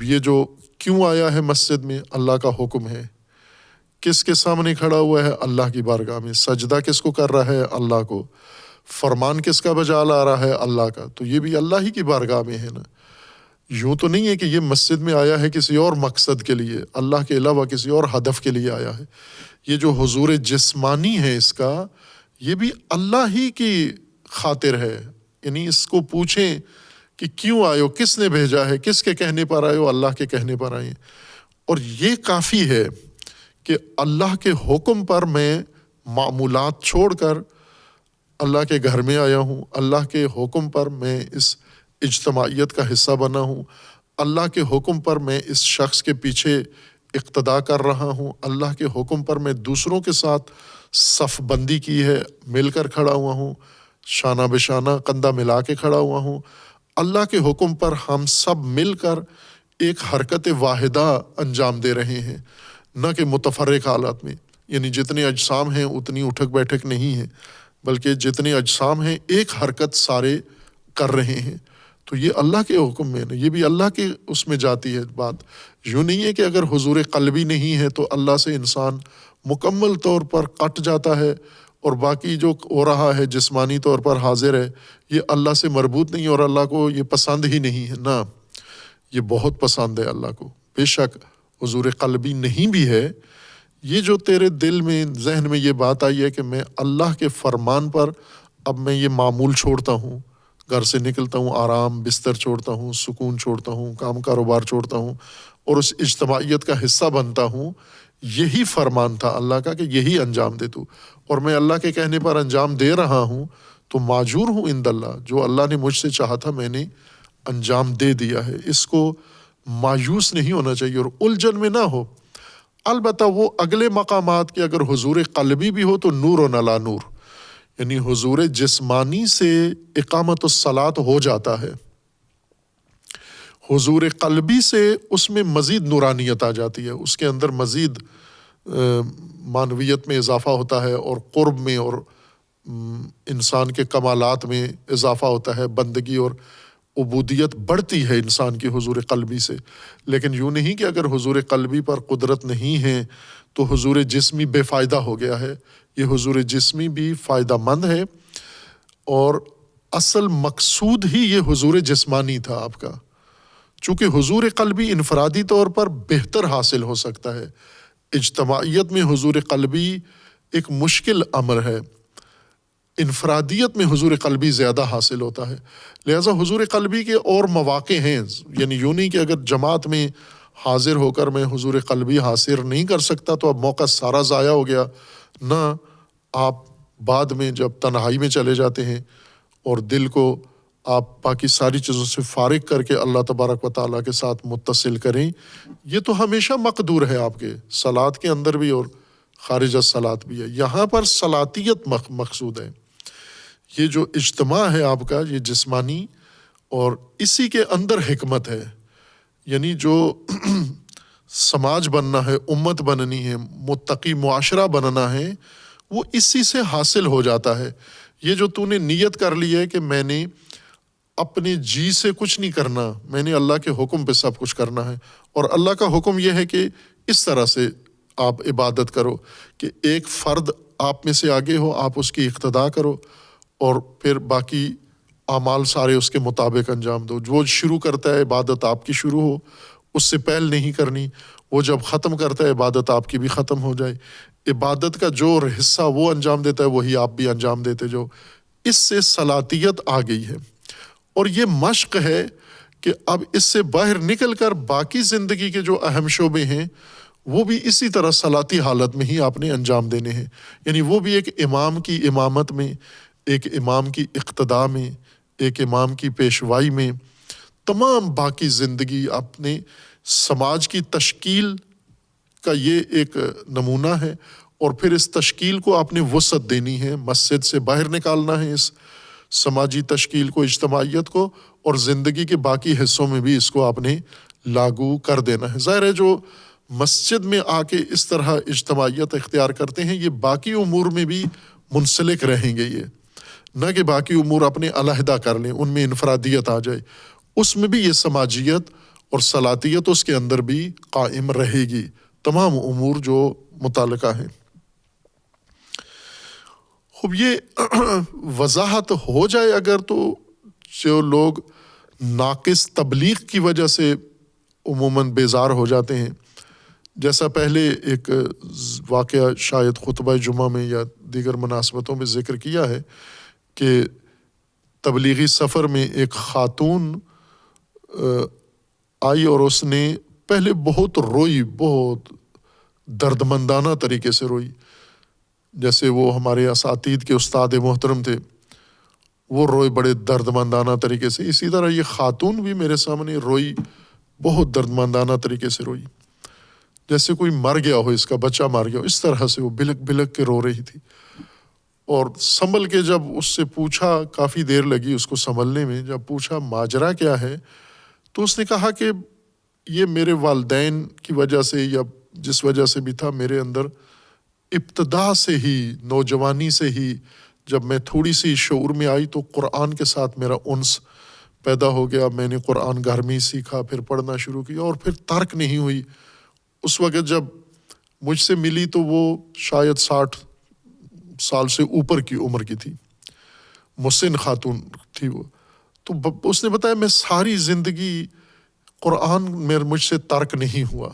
یہ جو کیوں آیا ہے مسجد میں؟ اللہ کا حکم ہے۔ کس کے سامنے کھڑا ہوا ہے؟ اللہ کی بارگاہ میں۔ سجدہ کس کو کر رہا ہے؟ اللہ کو۔ فرمان کس کا بجا لا رہا ہے؟ اللہ کا۔ تو یہ بھی اللہ ہی کی بارگاہ میں ہے نا۔ یوں تو نہیں ہے کہ یہ مسجد میں آیا ہے کسی اور مقصد کے لیے، اللہ کے علاوہ کسی اور ہدف کے لیے آیا ہے۔ یہ جو حضور جسمانی ہے اس کا، یہ بھی اللہ ہی کی خاطر ہے۔ یعنی اس کو پوچھیں کہ کیوں آئے ہو، کس نے بھیجا ہے، کس کے کہنے پر آئے ہو؟ اللہ کے کہنے پر آئے ہیں۔ اور یہ کافی ہے کہ اللہ کے حکم پر میں معمولات چھوڑ کر اللہ کے گھر میں آیا ہوں، اللہ کے حکم پر میں اس اجتماعیت کا حصہ بنا ہوں، اللہ کے حکم پر میں اس شخص کے پیچھے اقتدا کر رہا ہوں، اللہ کے حکم پر میں دوسروں کے ساتھ صف بندی کی ہے، مل کر کھڑا ہوا ہوں، شانہ بشانہ کندھا ملا کے کھڑا ہوا ہوں۔ اللہ کے حکم پر ہم سب مل کر ایک حرکت واحدہ انجام دے رہے ہیں، نہ کہ متفرق حالات میں، یعنی جتنے اجسام ہیں اتنی اٹھک بیٹھک نہیں ہے، بلکہ جتنے اجسام ہیں ایک حرکت سارے کر رہے ہیں، تو یہ اللہ کے حکم میں، یہ بھی اللہ کے اس میں جاتی ہے بات۔ یوں نہیں ہے کہ اگر حضور قلبی نہیں ہے تو اللہ سے انسان مکمل طور پر کٹ جاتا ہے اور باقی جو ہو رہا ہے جسمانی طور پر حاضر ہے یہ اللہ سے مربوط نہیں اور اللہ کو یہ پسند ہی نہیں ہے۔ نہ، یہ بہت پسند ہے اللہ کو، بے شک حضور قلبی نہیں بھی ہے۔ یہ جو تیرے دل میں ذہن میں یہ بات آئی ہے کہ میں اللہ کے فرمان پر اب میں یہ معمول چھوڑتا ہوں، گھر سے نکلتا ہوں، آرام بستر چھوڑتا ہوں، سکون چھوڑتا ہوں، کام کاروبار چھوڑتا ہوں اور اس اجتماعیت کا حصہ بنتا ہوں، یہی فرمان تھا اللہ کا کہ یہی انجام دے تو، اور میں اللہ کے کہنے پر انجام دے رہا ہوں تو ماجور ہوں عند اللہ۔ جو اللہ نے مجھ سے چاہا تھا میں نے انجام دے دیا ہے۔ اس کو مایوس نہیں ہونا چاہیے اور الجھن میں نہ ہو۔ البتہ وہ اگلے مقامات کے اگر حضور قلبی بھی ہو تو نور و نلا نور، یعنی حضور جسمانی سے اقامت الصلاۃ ہو جاتا ہے، حضور قلبی سے اس میں مزید نورانیت آ جاتی ہے، اس کے اندر مزید معنویت میں اضافہ ہوتا ہے اور قرب میں اور انسان کے کمالات میں اضافہ ہوتا ہے، بندگی اور عبودیت بڑھتی ہے انسان کی حضور قلبی سے۔ لیکن یوں نہیں کہ اگر حضور قلبی پر قدرت نہیں ہے تو حضور جسمی بے فائدہ ہو گیا ہے۔ یہ حضور جسمی بھی فائدہ مند ہے اور اصل مقصود ہی یہ حضور جسمانی تھا آپ کا، چونکہ حضور قلبی انفرادی طور پر بہتر حاصل ہو سکتا ہے، اجتماعیت میں حضور قلبی ایک مشکل امر ہے، انفرادیت میں حضور قلبی زیادہ حاصل ہوتا ہے۔ لہٰذا حضور قلبی کے اور مواقع ہیں، یعنی یوں نہیں کہ اگر جماعت میں حاضر ہو کر میں حضور قلبی حاصل نہیں کر سکتا تو اب موقع سارا ضائع ہو گیا۔ نہ، آپ بعد میں جب تنہائی میں چلے جاتے ہیں اور دل کو آپ باقی ساری چیزوں سے فارغ کر کے اللہ تبارک و تعالیٰ کے ساتھ متصل کریں، یہ تو ہمیشہ مقدور ہے آپ کے صلاۃ کے اندر بھی اور خارج از صلاۃ بھی ہے۔ یہاں پر صلاتیت مقصود ہے، یہ جو اجتماع ہے آپ کا یہ جسمانی، اور اسی کے اندر حکمت ہے، یعنی جو سماج بننا ہے، امت بننی ہے، متقی معاشرہ بننا ہے، وہ اسی سے حاصل ہو جاتا ہے۔ یہ جو تو نے نیت کر لی ہے کہ میں نے اپنے جی سے کچھ نہیں کرنا، میں نے اللہ کے حکم پہ سب کچھ کرنا ہے، اور اللہ کا حکم یہ ہے کہ اس طرح سے آپ عبادت کرو کہ ایک فرد آپ میں سے آگے ہو، آپ اس کی اقتداء کرو اور پھر باقی اعمال سارے اس کے مطابق انجام دو۔ جو شروع کرتا ہے عبادت آپ کی شروع ہو، اس سے پہل نہیں کرنی، وہ جب ختم کرتا ہے عبادت آپ کی بھی ختم ہو جائے۔ عبادت کا جو حصہ وہ انجام دیتا ہے وہی آپ بھی انجام دیتے جو، اس سے صلاتیت آ گئی ہے۔ اور یہ مشق ہے کہ اب اس سے باہر نکل کر باقی زندگی کے جو اہم شعبے ہیں وہ بھی اسی طرح صلاتی حالت میں ہی آپ نے انجام دینے ہیں، یعنی وہ بھی ایک امام کی امامت میں، ایک امام کی اقتداء میں، ایک امام کی پیشوائی میں، تمام باقی زندگی اپنے سماج کی تشکیل کا یہ ایک نمونہ ہے، اور پھر اس تشکیل کو آپ نے وسعت دینی ہے، مسجد سے باہر نکالنا ہے اس سماجی تشکیل کو، اجتماعیت کو، اور زندگی کے باقی حصوں میں بھی اس کو آپ نے لاگو کر دینا ہے۔ ظاہر ہے جو مسجد میں آ کے اس طرح اجتماعیت اختیار کرتے ہیں یہ باقی امور میں بھی منسلک رہیں گے، یہ نہ کہ باقی امور اپنے علیحدہ کر لیں، ان میں انفرادیت آ جائے، اس میں بھی یہ سماجیت اور صلاتیت اس کے اندر بھی قائم رہے گی، تمام امور جو متعلقہ ہیں۔ خوب، یہ وضاحت ہو جائے اگر تو جو لوگ ناقص تبلیغ کی وجہ سے عموماً بیزار ہو جاتے ہیں، جیسا پہلے ایک واقعہ شاید خطبہ جمعہ میں یا دیگر مناسبتوں میں ذکر کیا ہے کہ تبلیغی سفر میں ایک خاتون آئی اور اس نے پہلے بہت روئی، بہت دردمندانہ طریقے سے روئی، جیسے وہ ہمارے اساتید کے استاد محترم تھے وہ روئے بڑے دردمندانہ طریقے سے، اسی طرح یہ خاتون بھی میرے سامنے روئی، بہت دردمندانہ طریقے سے روئی، جیسے کوئی مر گیا ہو، اس کا بچہ مر گیا ہو، اس طرح سے وہ بلک بلک کے رو رہی تھی۔ اور سنبھل کے جب اس سے پوچھا، کافی دیر لگی اس کو سنبھلنے میں، جب پوچھا ماجرا کیا ہے تو اس نے کہا کہ یہ میرے والدین کی وجہ سے یا جس وجہ سے بھی تھا، میرے اندر ابتدا سے ہی، نوجوانی سے ہی جب میں تھوڑی سی شعور میں آئی تو قرآن کے ساتھ میرا انس پیدا ہو گیا. میں نے قرآن گھر میں ہی سیکھا، پھر پڑھنا شروع کیا اور پھر ترک نہیں ہوئی. اس وقت جب مجھ سے ملی تو وہ شاید 60 سال سے اوپر کی عمر کی تھی، مسن خاتون تھی وہ. تو اس نے بتایا میں ساری زندگی قرآن مجھ سے ترک نہیں ہوا،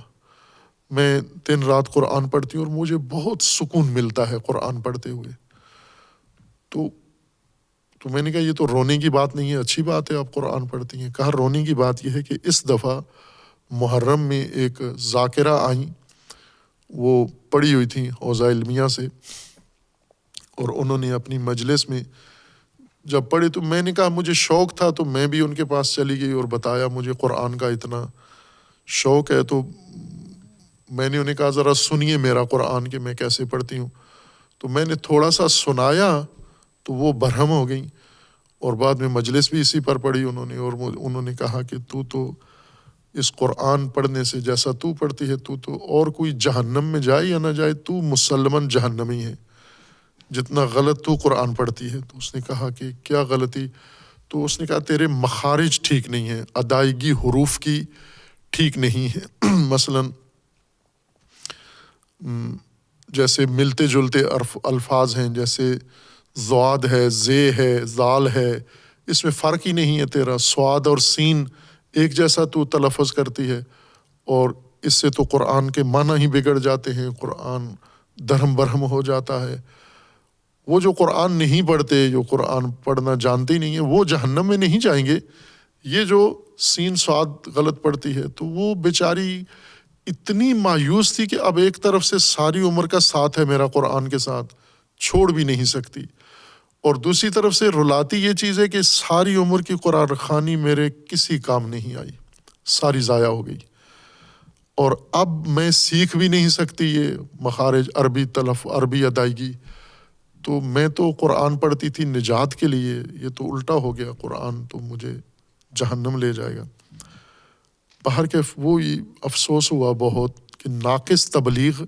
میں دن رات قرآن پڑھتی ہوں اور مجھے بہت سکون ملتا ہے قرآن پڑھتے ہوئے. تو میں نے کہا یہ تو رونے کی بات نہیں ہے، اچھی بات ہے آپ قرآن پڑھتی ہیں. کہا رونے کی بات یہ ہے کہ اس دفعہ محرم میں ایک ذاکرہ آئیں، وہ پڑھی ہوئی تھیں اوضاع علمیہ سے، اور انہوں نے اپنی مجلس میں جب پڑھے تو میں نے کہا مجھے شوق تھا تو میں بھی ان کے پاس چلی گئی اور بتایا مجھے قرآن کا اتنا شوق ہے. تو میں نے انہیں کہا ذرا سنیے میرا قرآن کہ میں کیسے پڑھتی ہوں. تو میں نے تھوڑا سا سنایا تو وہ برہم ہو گئیں، اور بعد میں مجلس بھی اسی پر پڑھی انہوں نے، اور انہوں نے کہا کہ تو اس قرآن پڑھنے سے جیسا تو پڑھتی ہے تو اور کوئی جہنم میں جائے یا نہ جائے تو مسلماً جہنمی ہے، جتنا غلط تو قرآن پڑھتی ہے. تو اس نے کہا کہ کیا غلطی؟ تو اس نے کہا تیرے مخارج ٹھیک نہیں ہیں، ادائیگی حروف کی ٹھیک نہیں ہے. مثلاً جیسے ملتے جلتے الفاظ ہیں، جیسے ضاد ہے، زے ہے، زال ہے، اس میں فرق ہی نہیں ہے تیرا. سواد اور سین ایک جیسا تو تلفظ کرتی ہے، اور اس سے تو قرآن کے معنی ہی بگڑ جاتے ہیں، قرآن درہم برہم ہو جاتا ہے. وہ جو قرآن نہیں پڑھتے، جو قرآن پڑھنا جانتے ہی نہیں ہیں، وہ جہنم میں نہیں جائیں گے. یہ جو سین سواد غلط پڑتی ہے تو وہ بیچاری اتنی مایوس تھی کہ اب ایک طرف سے ساری عمر کا ساتھ ہے میرا قرآن کے ساتھ، چھوڑ بھی نہیں سکتی، اور دوسری طرف سے رلاتی یہ چیز ہے کہ ساری عمر کی قرآن خوانی میرے کسی کام نہیں آئی، ساری ضائع ہو گئی، اور اب میں سیکھ بھی نہیں سکتی یہ مخارج، عربی ادائیگی. تو میں تو قرآن پڑھتی تھی نجات کے لیے، یہ تو الٹا ہو گیا، قرآن تو مجھے جہنم لے جائے گا. باہر کے وہی افسوس ہوا بہت کہ ناقص تبلیغ،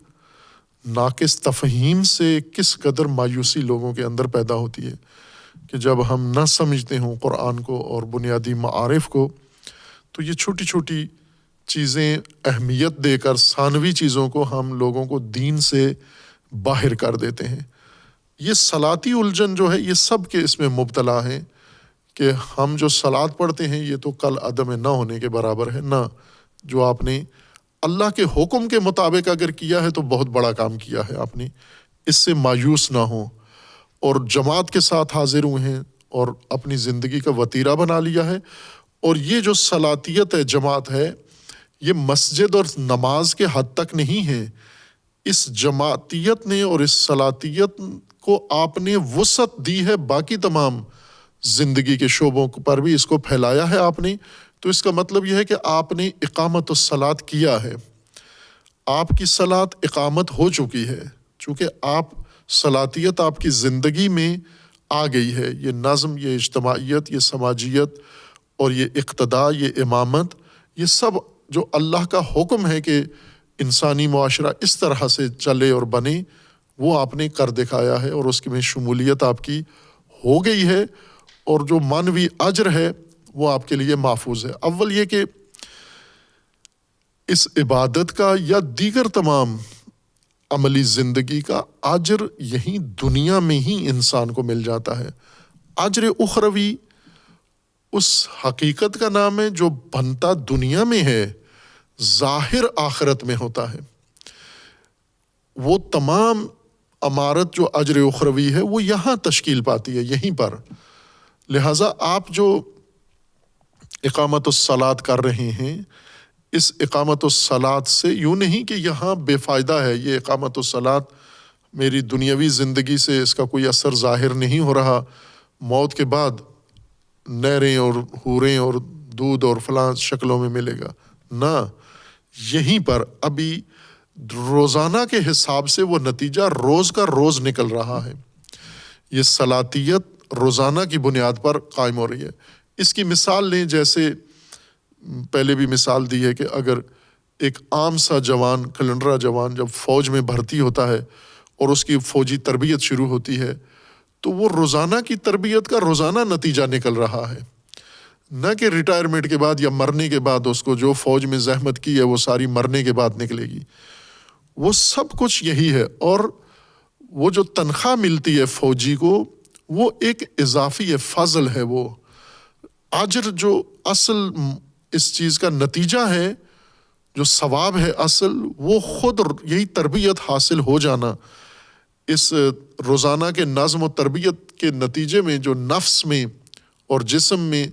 ناقص تفہیم سے کس قدر مایوسی لوگوں کے اندر پیدا ہوتی ہے کہ جب ہم نہ سمجھتے ہوں قرآن کو اور بنیادی معارف کو، تو یہ چھوٹی چھوٹی چیزیں اہمیت دے کر ثانوی چیزوں کو ہم لوگوں کو دین سے باہر کر دیتے ہیں. یہ صلاتی الجھن جو ہے یہ سب کے اس میں مبتلا ہیں کہ ہم جو صلاۃ پڑھتے ہیں یہ تو کل عدم نہ ہونے کے برابر ہے. نہ، جو آپ نے اللہ کے حکم کے مطابق اگر کیا ہے تو بہت بڑا کام کیا ہے آپ نے، اس سے مایوس نہ ہوں، اور جماعت کے ساتھ حاضر ہوئے ہیں اور اپنی زندگی کا وتیرہ بنا لیا ہے. اور یہ جو صلاتیت ہے، جماعت ہے، یہ مسجد اور نماز کے حد تک نہیں ہے. اس جماعتیت نے اور اس صلاتیت کو آپ نے وسعت دی ہے، باقی تمام زندگی کے شعبوں پر بھی اس کو پھیلایا ہے آپ نے. تو اس کا مطلب یہ ہے کہ آپ نے اقامت الصلاۃ کیا ہے، آپ کی صلاۃ اقامت ہو چکی ہے، چونکہ آپ صلاتیت آپ کی زندگی میں آ گئی ہے. یہ نظم، یہ اجتماعیت، یہ سماجیت اور یہ اقتداء، یہ امامت، یہ سب جو اللہ کا حکم ہے کہ انسانی معاشرہ اس طرح سے چلے اور بنے، وہ آپ نے کر دکھایا ہے، اور اس میں شمولیت آپ کی ہو گئی ہے، اور جو معنوی اجر ہے وہ آپ کے لیے محفوظ ہے. اول یہ کہ اس عبادت کا یا دیگر تمام عملی زندگی کا اجر یہیں دنیا میں ہی انسان کو مل جاتا ہے. اجر اخروی اس حقیقت کا نام ہے جو بنتا دنیا میں ہے، ظاہر آخرت میں ہوتا ہے. وہ تمام امارت جو اجر اخروی ہے وہ یہاں تشکیل پاتی ہے، یہیں پر. لہٰذا آپ جو اقامت الصلاۃ کر رہے ہیں، اس اقامت الصلاۃ سے یوں نہیں کہ یہاں بے فائدہ ہے، یہ اقامت الصلاۃ میری دنیاوی زندگی سے اس کا کوئی اثر ظاہر نہیں ہو رہا، موت کے بعد نہریں اور حوریں اور دودھ اور فلاں شکلوں میں ملے گا. نہ، یہیں پر ابھی روزانہ کے حساب سے وہ نتیجہ روز کا روز نکل رہا ہے. یہ صلاتیت روزانہ کی بنیاد پر قائم ہو رہی ہے. اس کی مثال لیں، جیسے پہلے بھی مثال دی ہے کہ اگر ایک عام سا جوان، کلنڈرا جوان جب فوج میں بھرتی ہوتا ہے اور اس کی فوجی تربیت شروع ہوتی ہے تو وہ روزانہ کی تربیت کا روزانہ نتیجہ نکل رہا ہے، نہ کہ ریٹائرمنٹ کے بعد یا مرنے کے بعد اس کو جو فوج میں زحمت کی ہے وہ ساری مرنے کے بعد نکلے گی۔ وہ سب کچھ یہی ہے، اور وہ جو تنخواہ ملتی ہے فوجی کو وہ ایک اضافی فضل ہے، وہ اجر جو اصل اس چیز کا نتیجہ ہے، جو ثواب ہے اصل، وہ خود یہی تربیت حاصل ہو جانا، اس روزانہ کے نظم و تربیت کے نتیجے میں جو نفس میں اور جسم میں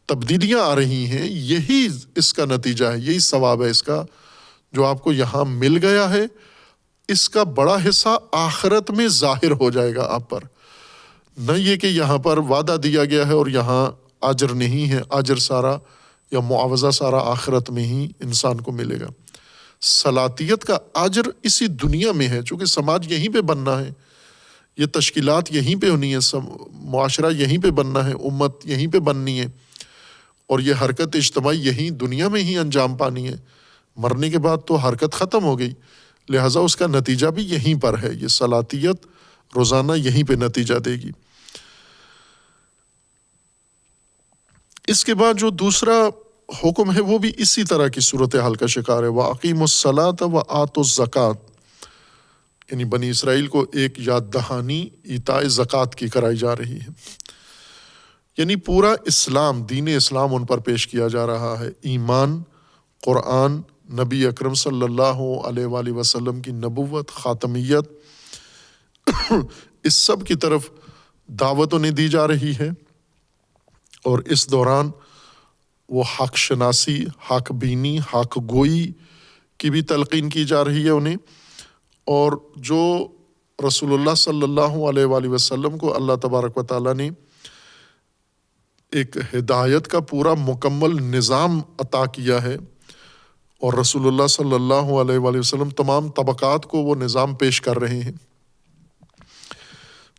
تبدیلیاں آ رہی ہیں، یہی اس کا نتیجہ ہے، یہی ثواب ہے اس کا جو آپ کو یہاں مل گیا ہے۔ اس کا بڑا حصہ آخرت میں ظاہر ہو جائے گا آپ پر، نہ یہ کہ یہاں پر وعدہ دیا گیا ہے اور یہاں اجر نہیں ہے، اجر سارا یا معاوضہ سارا آخرت میں ہی انسان کو ملے گا۔ صلاحیت کا اجر اسی دنیا میں ہے، چونکہ سماج یہیں پہ بننا ہے، یہ تشکیلات یہیں پہ ہونی ہے، معاشرہ یہیں پہ بننا ہے، امت یہیں پہ بننی ہے، اور یہ حرکت اجتماعی یہیں دنیا میں ہی انجام پانی ہے۔ مرنے کے بعد تو حرکت ختم ہو گئی، لہٰذا اس کا نتیجہ بھی یہیں پر ہے، یہ صلاحیت روزانہ یہیں پہ نتیجہ دے گی۔ اس کے بعد جو دوسرا حکم ہے وہ بھی اسی طرح کی صورتحال کا شکار ہے، وَأَقِیمُوا الصَّلَاةَ وَآتُوا الزَّکَاةَ، یعنی بنی اسرائیل کو ایک یاد دہانی ایتاء زکوٰۃ کی کرائی جا رہی ہے، یعنی پورا اسلام، دین اسلام ان پر پیش کیا جا رہا ہے، ایمان، قرآن، نبی اکرم صلی اللہ علیہ وآلہ وسلم کی نبوت، خاتمیت، اس سب کی طرف دعوت انہیں دی جا رہی ہے، اور اس دوران وہ حق شناسی، حق بینی، حق گوئی کی بھی تلقین کی جا رہی ہے انہیں، اور جو رسول اللہ صلی اللہ علیہ وآلہ وسلم کو اللہ تبارک و تعالیٰ نے ایک ہدایت کا پورا مکمل نظام عطا کیا ہے، اور رسول اللہ صلی اللہ علیہ وآلہ وسلم تمام طبقات کو وہ نظام پیش کر رہے ہیں۔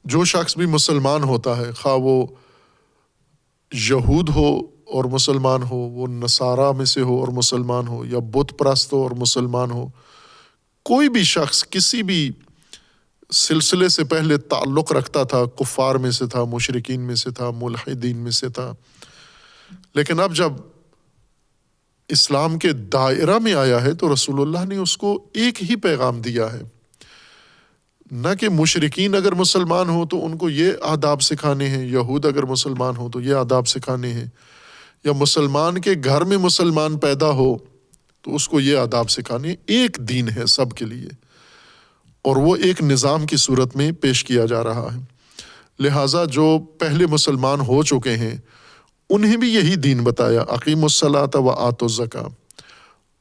جو شخص بھی مسلمان ہوتا ہے، خواہ وہ یہود ہو اور مسلمان ہو، وہ نصارہ میں سے ہو اور مسلمان ہو، یا بت پرست ہو اور مسلمان ہو، کوئی بھی شخص کسی بھی سلسلے سے پہلے تعلق رکھتا تھا، کفار میں سے تھا، مشرکین میں سے تھا، ملحدین میں سے تھا، لیکن اب جب اسلام کے دائرہ میں آیا ہے تو رسول اللہ نے اس کو ایک ہی پیغام دیا ہے، نہ کہ مشرکین اگر مسلمان ہو تو ان کو یہ آداب سکھانے ہیں، یہود اگر مسلمان ہو تو یہ آداب سکھانے ہیں، یا مسلمان کے گھر میں مسلمان پیدا ہو تو اس کو یہ آداب سکھانے، ایک دین ہے سب کے لیے، اور وہ ایک نظام کی صورت میں پیش کیا جا رہا ہے۔ لہٰذا جو پہلے مسلمان ہو چکے ہیں انہیں بھی یہی دین بتایا، اقیموا الصلاۃ وآتوا الزکاۃ،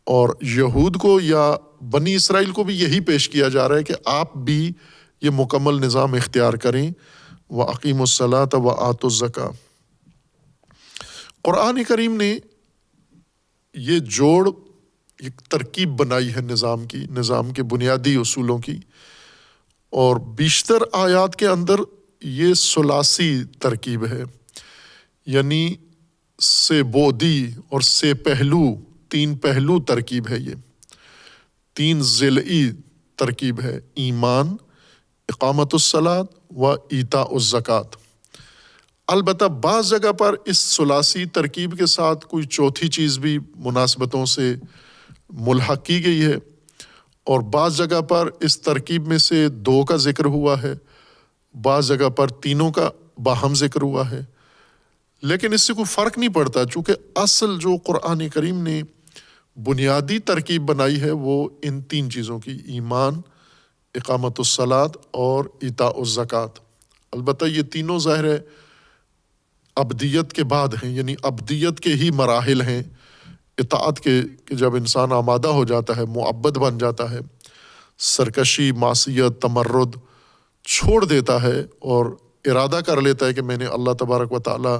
اور یہود کو یا بنی اسرائیل کو بھی یہی پیش کیا جا رہا ہے کہ آپ بھی یہ مکمل نظام اختیار کریں، وَأَقِیمُوا الصَّلَاةَ وَآتُوا الزَّکَاۃَ۔ قرآن کریم نے یہ جوڑ، ایک ترکیب بنائی ہے نظام کے بنیادی اصولوں کی، اور بیشتر آیات کے اندر یہ ثلاثی ترکیب ہے، یعنی سے بودی اور سے پہلو، تین پہلو ترکیب ہے، یہ تین ضلعی ترکیب ہے، ایمان، اقامت الصلاۃ و ایتاء الزکوٰۃ۔ البتہ بعض جگہ پر اس ثلاثی ترکیب کے ساتھ کوئی چوتھی چیز بھی مناسبتوں سے ملحق کی گئی ہے، اور بعض جگہ پر اس ترکیب میں سے دو کا ذکر ہوا ہے، بعض جگہ پر تینوں کا باہم ذکر ہوا ہے، لیکن اس سے کوئی فرق نہیں پڑتا، چونکہ اصل جو قرآن کریم نے بنیادی ترکیب بنائی ہے وہ ان تین چیزوں کی، ایمان، اقامت الصلاۃ اور ایتاء الزکوٰۃ۔ البتہ یہ تینوں ظاہر ہے ابدیت کے بعد ہیں، یعنی ابدیت کے ہی مراحل ہیں، اطاعت کے، کہ جب انسان آمادہ ہو جاتا ہے، معبد بن جاتا ہے، سرکشی، معصیت، تمرد چھوڑ دیتا ہے اور ارادہ کر لیتا ہے کہ میں نے اللہ تبارک و تعالیٰ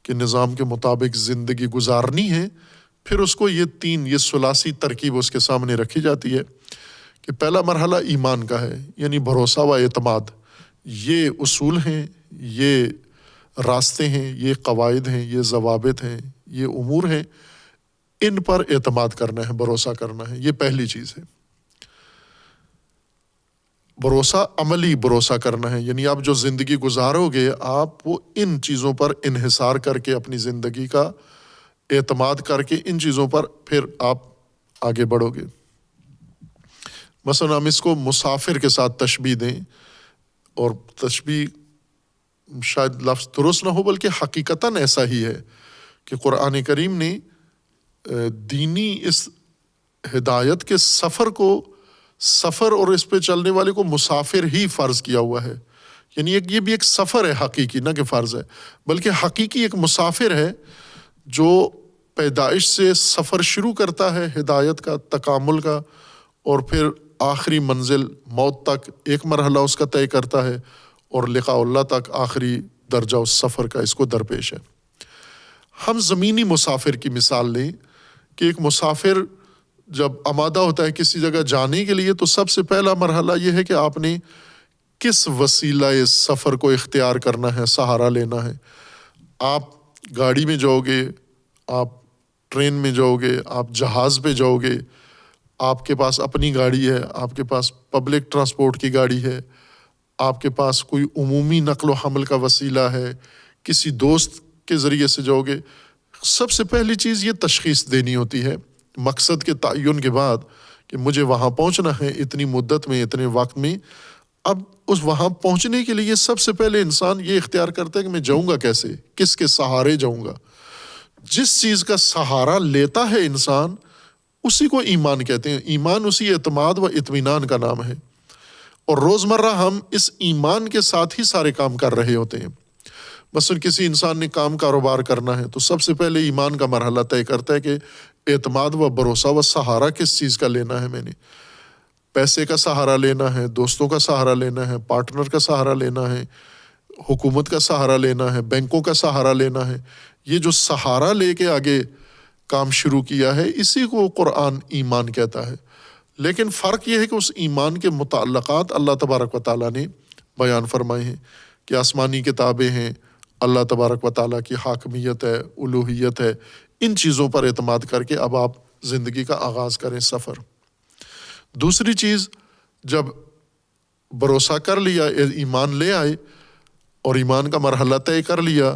کے نظام کے مطابق زندگی گزارنی ہے، پھر اس کو یہ ثلاثی ترکیب اس کے سامنے رکھی جاتی ہے کہ پہلا مرحلہ ایمان کا ہے، یعنی بھروسہ و اعتماد، یہ اصول ہیں، یہ راستے ہیں، یہ قواعد ہیں، یہ ضوابط ہیں، یہ امور ہیں، ان پر اعتماد کرنا ہے، بھروسہ کرنا ہے، یہ پہلی چیز ہے۔ بھروسہ عملی بھروسہ کرنا ہے، یعنی آپ جو زندگی گزارو گے آپ وہ ان چیزوں پر انحصار کر کے اپنی زندگی کا اعتماد کر کے ان چیزوں پر پھر آپ آگے بڑھو گے۔ مثلا ہم اس کو مسافر کے ساتھ تشبیہ دیں، اور تشبیہ شاید لفظ درست نہ ہو بلکہ حقیقتاً ایسا ہی ہے کہ قرآن کریم نے دینی اس ہدایت کے سفر اور اس پہ چلنے والے کو مسافر ہی فرض کیا ہوا ہے، یعنی یہ بھی ایک سفر ہے حقیقی، نہ کہ فرض ہے بلکہ حقیقی ایک مسافر ہے جو پیدائش سے سفر شروع کرتا ہے ہدایت کا، تکامل کا، اور پھر آخری منزل موت تک ایک مرحلہ اس کا طے کرتا ہے، اور لقاء اللہ تک آخری درجہ اس سفر کا اس کو درپیش ہے۔ ہم زمینی مسافر کی مثال لیں کہ ایک مسافر جب آمادہ ہوتا ہے کسی جگہ جانے کے لیے تو سب سے پہلا مرحلہ یہ ہے کہ آپ نے کس وسیلہ سفر کو اختیار کرنا ہے، سہارا لینا ہے۔ آپ گاڑی میں جاؤ گے، آپ ٹرین میں جاؤ گے، آپ جہاز پہ جاؤ گے، آپ کے پاس اپنی گاڑی ہے، آپ کے پاس پبلک ٹرانسپورٹ کی گاڑی ہے، آپ کے پاس کوئی عمومی نقل و حمل کا وسیلہ ہے، کسی دوست کے ذریعے سے جاؤ گے۔ سب سے پہلی چیز یہ تشخیص دینی ہوتی ہے مقصد کے تعین کے بعد کہ مجھے وہاں پہنچنا ہے اتنی مدت میں، اتنے وقت میں۔ اب اس وہاں پہنچنے کے لیے سب سے پہلے انسان یہ اختیار کرتا ہے کہ میں جاؤں گا کیسے، کس کے سہارے جاؤں گا۔ جس چیز کا سہارا لیتا ہے انسان اسی کو ایمان کہتے ہیں۔ ایمان اسی اعتماد و اطمینان کا نام ہے، اور روزمرہ ہم اس ایمان کے ساتھ ہی سارے کام کر رہے ہوتے ہیں۔ مثلا کسی انسان نے کام کاروبار کرنا ہے تو سب سے پہلے ایمان کا مرحلہ طے کرتا ہے کہ اعتماد و بھروسہ و سہارا کس چیز کا لینا ہے۔ میں نے پیسے کا سہارا لینا ہے، دوستوں کا سہارا لینا ہے، پارٹنر کا سہارا لینا ہے، حکومت کا سہارا لینا ہے، بینکوں کا سہارا لینا ہے۔ یہ جو سہارا لے کے آگے کام شروع کیا ہے اسی کو قرآن ایمان کہتا ہے۔ لیکن فرق یہ ہے کہ اس ایمان کے متعلقات اللہ تبارک و تعالیٰ نے بیان فرمائے ہیں کہ آسمانی کتابیں ہیں، اللہ تبارک و تعالیٰ کی حاکمیت ہے، الوہیت ہے، ان چیزوں پر اعتماد کر کے اب آپ زندگی کا آغاز کریں سفر۔ دوسری چیز، جب بھروسہ کر لیا، ایمان لے آئے اور ایمان کا مرحلہ طے کر لیا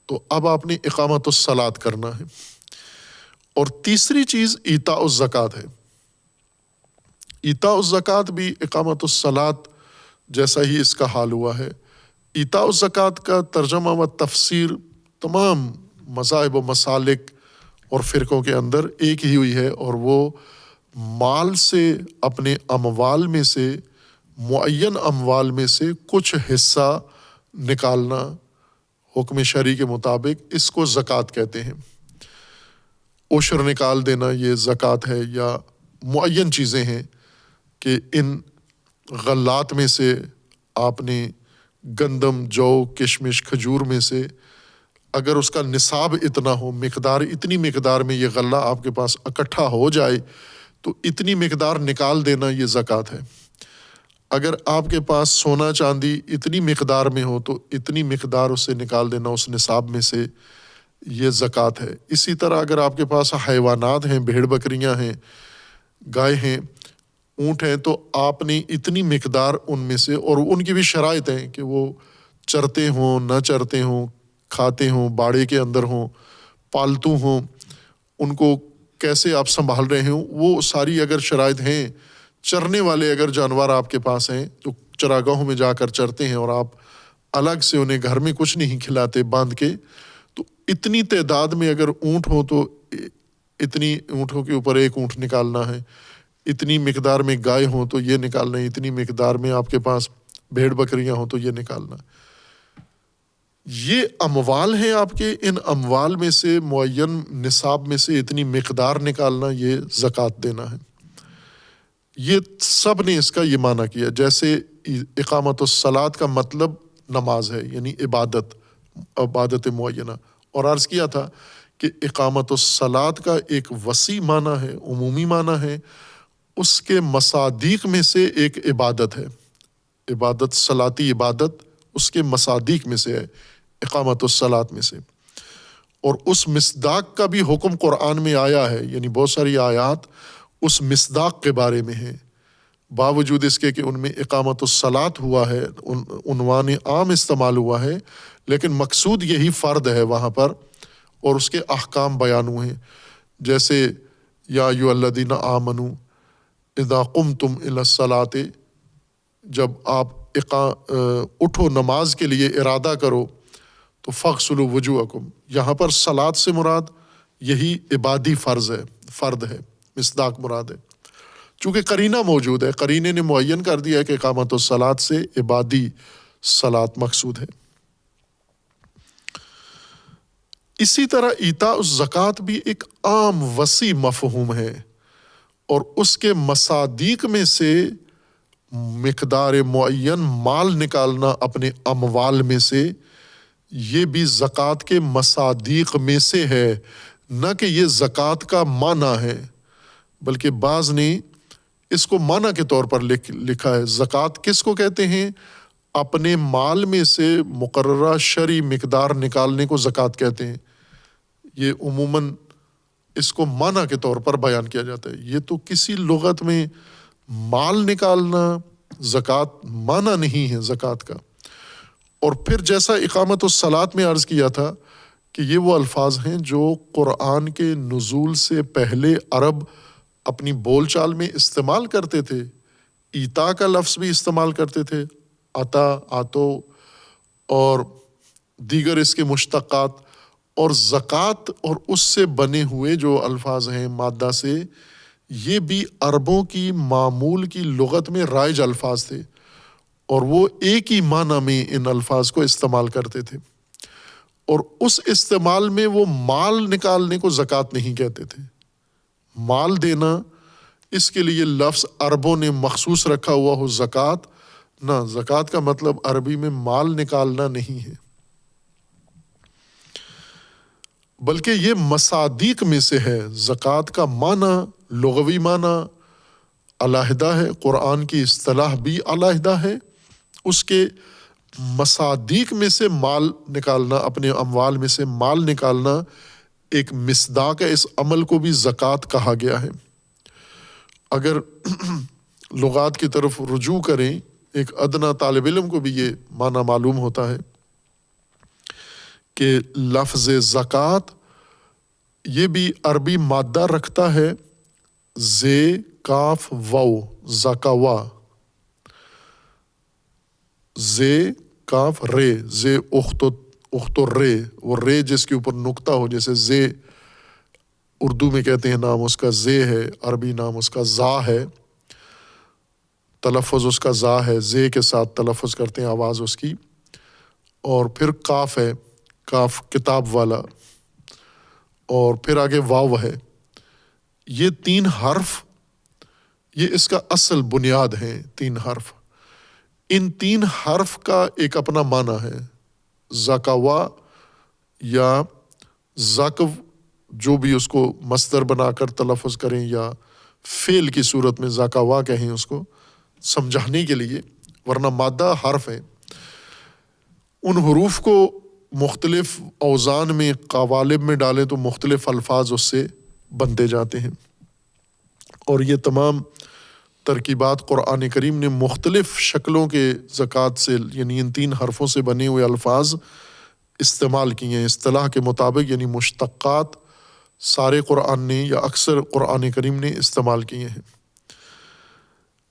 تو اب آپ نے اقامت الصلاۃ کرنا ہے۔ اور تیسری چیز ایتاء الزکوٰۃ ہے۔ ایتاء الزکوٰۃ بھی اقامت الصلاۃ جیسا ہی اس کا حال ہوا ہے۔ ایتاء الزکوٰۃ کا ترجمہ و تفسیر تمام مذاہب و مسالک اور فرقوں کے اندر ایک ہی ہوئی ہے، اور وہ مال سے، اپنے اموال میں سے، معین اموال میں سے کچھ حصہ نکالنا حکم شرعی کے مطابق، اس کو زکوٰۃ کہتے ہیں۔ عشر نکال دینا یہ زکوٰۃ ہے، یا معین چیزیں ہیں کہ ان غلات میں سے آپ نے گندم، جو، کشمش، کھجور میں سے اگر اس کا نصاب اتنا ہو، مقدار اتنی مقدار میں یہ غلہ آپ کے پاس اکٹھا ہو جائے تو اتنی مقدار نکال دینا یہ زکوٰۃ ہے۔ اگر آپ کے پاس سونا چاندی اتنی مقدار میں ہو تو اتنی مقدار اس سے نکال دینا اس نصاب میں سے، یہ زکوٰۃ ہے۔ اسی طرح اگر آپ کے پاس حیوانات ہیں، بھیڑ بکریاں ہیں، گائے ہیں، اونٹ ہیں، تو آپ نے اتنی مقدار ان میں سے، اور ان کی بھی شرائط ہیں کہ وہ چرتے ہوں، نہ چرتے ہوں، کھاتے ہوں، باڑے کے اندر ہوں، پالتو ہوں، ان کو کیسے آپ سنبھال رہے ہوں، وہ ساری اگر شرائط ہیں۔ چرنے والے اگر جانور آپ کے پاس ہیں جو چراگاہوں میں جا کر چرتے ہیں اور آپ الگ سے انہیں گھر میں کچھ نہیں کھلاتے باندھ کے، تو اتنی تعداد میں اگر اونٹ ہو تو اتنی اونٹوں کے اوپر ایک اونٹ نکالنا ہے، اتنی مقدار میں گائے ہوں تو یہ نکالنا ہے، اتنی مقدار میں آپ کے پاس بھیڑ بکریاں ہوں تو یہ نکالنا ہے۔ یہ اموال ہیں آپ کے، ان اموال میں سے معین نصاب میں سے اتنی مقدار نکالنا، یہ زکوٰۃ دینا ہے۔ یہ سب نے اس کا یہ معنی کیا۔ جیسے اقامت الصلاۃ کا مطلب نماز ہے، یعنی عبادت معینہ، اور عرض کیا تھا کہ اقامت الصلاۃ کا ایک وسیع معنی ہے، عمومی معنی ہے، اس کے مصادیق میں سے ایک عبادت ہے۔ عبادت، صلاتی عبادت اس کے مصادیق میں سے ہے، اقامت الصلاۃ میں سے۔ اور اس مصداق کا بھی حکم قرآن میں آیا ہے، یعنی بہت ساری آیات اس مصداق کے بارے میں ہیں۔ باوجود اس کے کہ ان میں اقامت الصلاۃ ہوا ہے، عنوان عام استعمال ہوا ہے، لیکن مقصود یہی فرد ہے وہاں پر، اور اس کے احکام بیان ہوئے ہیں، جیسے یا ایھا الذین آمنوا اذا قمتم الی الصلاۃ، جب آپ اٹھو نماز کے لیے ارادہ کرو تو فاغسلوا وجوہکم، یہاں پر صلاۃ سے مراد یہی عبادی فرد ہے، مصداق مراد ہے، چونکہ قرینہ موجود ہے، قرینے نے معین کر دیا ہے کہ اقامت الصلاۃ سے عبادی صلاۃ مقصود ہے۔ اسی طرح ایتاء الزکوٰۃ بھی ایک عام وسیع مفہوم ہے، اور اس کے مصادیق میں سے مقدار معین مال نکالنا اپنے اموال میں سے، یہ بھی زکوٰۃ کے مصادیق میں سے ہے، نہ کہ یہ زکوٰۃ کا معنی ہے، بلکہ بعض نے اس کو معنی کے طور پر لکھا ہے۔ زکوٰۃ کس کو کہتے ہیں؟ اپنے مال میں سے مقررہ شرعی مقدار نکالنے کو زکوٰۃ کہتے ہیں۔ یہ عموماً اس کو معنی کے طور پر بیان کیا جاتا ہے، یہ تو کسی لغت میں مال نکالنا زکوٰۃ معنی نہیں ہے زکوٰۃ کا۔ اور پھر جیسا اقامت الصلاۃ میں عرض کیا تھا کہ یہ وہ الفاظ ہیں جو قرآن کے نزول سے پہلے عرب اپنی بول چال میں استعمال کرتے تھے، ایتا کا لفظ بھی استعمال کرتے تھے، عطا، آتو، اور دیگر اس کے مشتقات، اور زکوٰۃ اور اس سے بنے ہوئے جو الفاظ ہیں مادہ سے، یہ بھی عربوں کی معمول کی لغت میں رائج الفاظ تھے، اور وہ ایک ہی معنی میں ان الفاظ کو استعمال کرتے تھے، اور اس استعمال میں وہ مال نکالنے کو زکوٰۃ نہیں کہتے تھے۔ مال دینا، اس کے لیے لفظ عربوں نے مخصوص رکھا ہوا ہو زکوٰۃ، نہ، زکوٰۃ کا مطلب عربی میں مال نکالنا نہیں ہے، بلکہ یہ مصادیق میں سے ہے۔ زکوٰۃ کا معنی، لغوی معنی علیحدہ ہے، قرآن کی اصطلاح بھی علیحدہ ہے، اس کے مصادیق میں سے مال نکالنا، اپنے اموال میں سے مال نکالنا ایک مصداق ہے، اس عمل کو بھی زکوٰۃ کہا گیا ہے۔ اگر لغات کی طرف رجوع کریں، ایک ادنا طالب علم کو بھی یہ معنی معلوم ہوتا ہے کہ لفظ زکوٰۃ یہ بھی عربی مادہ رکھتا ہے، زے کاف واو، زکوا، زے کاف رے، زے اخت رے، وہ رے جس کے اوپر نقطہ ہو، جیسے زے اردو میں کہتے ہیں نام اس کا زے ہے، عربی نام اس کا زا ہے، تلفظ اس کا زا ہے، زے کے ساتھ تلفظ کرتے ہیں آواز اس کی، اور پھر کاف ہے، کاف کتاب والا، اور پھر آگے واو ہے۔ یہ 3 حرف، یہ اس کا اصل بنیاد ہے، 3 حرف۔ ان 3 حرف کا ایک اپنا معنی ہے، زکوا یا زکو، جو بھی اس کو مصدر بنا کر تلفظ کریں یا فعل کی صورت میں زکوا کہیں اس کو سمجھانے کے لیے، ورنہ مادہ حرف ہے۔ ان حروف کو مختلف اوزان میں، قوالب میں ڈالیں تو مختلف الفاظ اس سے بنتے جاتے ہیں، اور یہ تمام ترکیبات قرآن کریم نے مختلف شکلوں کے زکوٰۃ سے، یعنی ان 3 حرفوں سے بنے ہوئے الفاظ استعمال کیے ہیں اصطلاح کے مطابق، یعنی مشتقات سارے قرآن نے یا اکثر قرآن کریم نے استعمال کیے ہیں۔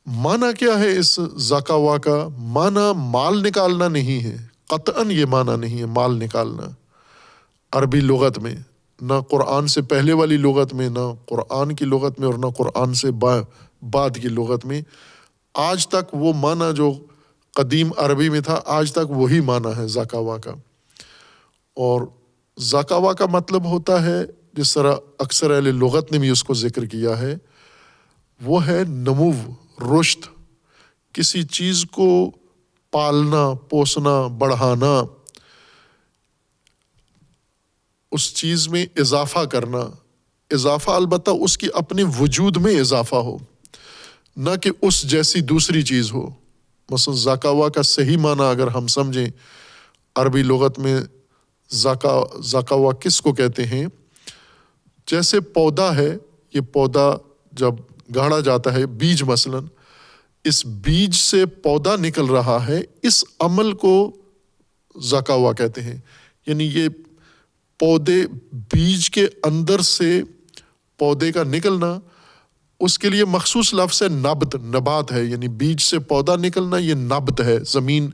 معنی کیا ہے اس زکوا کا؟ معنی مال نکالنا نہیں ہے، قطعاً یہ معنی نہیں ہے مال نکالنا عربی لغت میں، نہ قرآن سے پہلے والی لغت میں، نہ قرآن کی لغت میں، اور نہ قرآن سے بعد کی لغت میں۔ آج تک وہ معنی جو قدیم عربی میں تھا، آج تک وہی معنی ہے زکوا کا۔ اور زکوا کا مطلب ہوتا ہے، جس طرح اکثر اہل لغت نے بھی اس کو ذکر کیا ہے، وہ ہے نمو، رشد، کسی چیز کو پالنا، پوسنا، بڑھانا، اس چیز میں اضافہ کرنا۔ اضافہ البتہ اس کی اپنے وجود میں اضافہ ہو، نہ کہ اس جیسی دوسری چیز ہو۔ مثلا زکوا کا صحیح معنی اگر ہم سمجھیں عربی لغت میں، زکوا کس کو کہتے ہیں؟ جیسے پودا ہے، یہ پودا جب گاڑا جاتا ہے، بیج مثلاً، اس بیج سے پودا نکل رہا ہے، اس عمل کو زکاوا کہتے ہیں۔ یعنی یہ پودے، بیج کے اندر سے پودے کا نکلنا، اس کے لیے مخصوص لفظ ہے نبت، نبات ہے، یعنی بیج سے پودا نکلنا یہ نبت ہے۔ زمین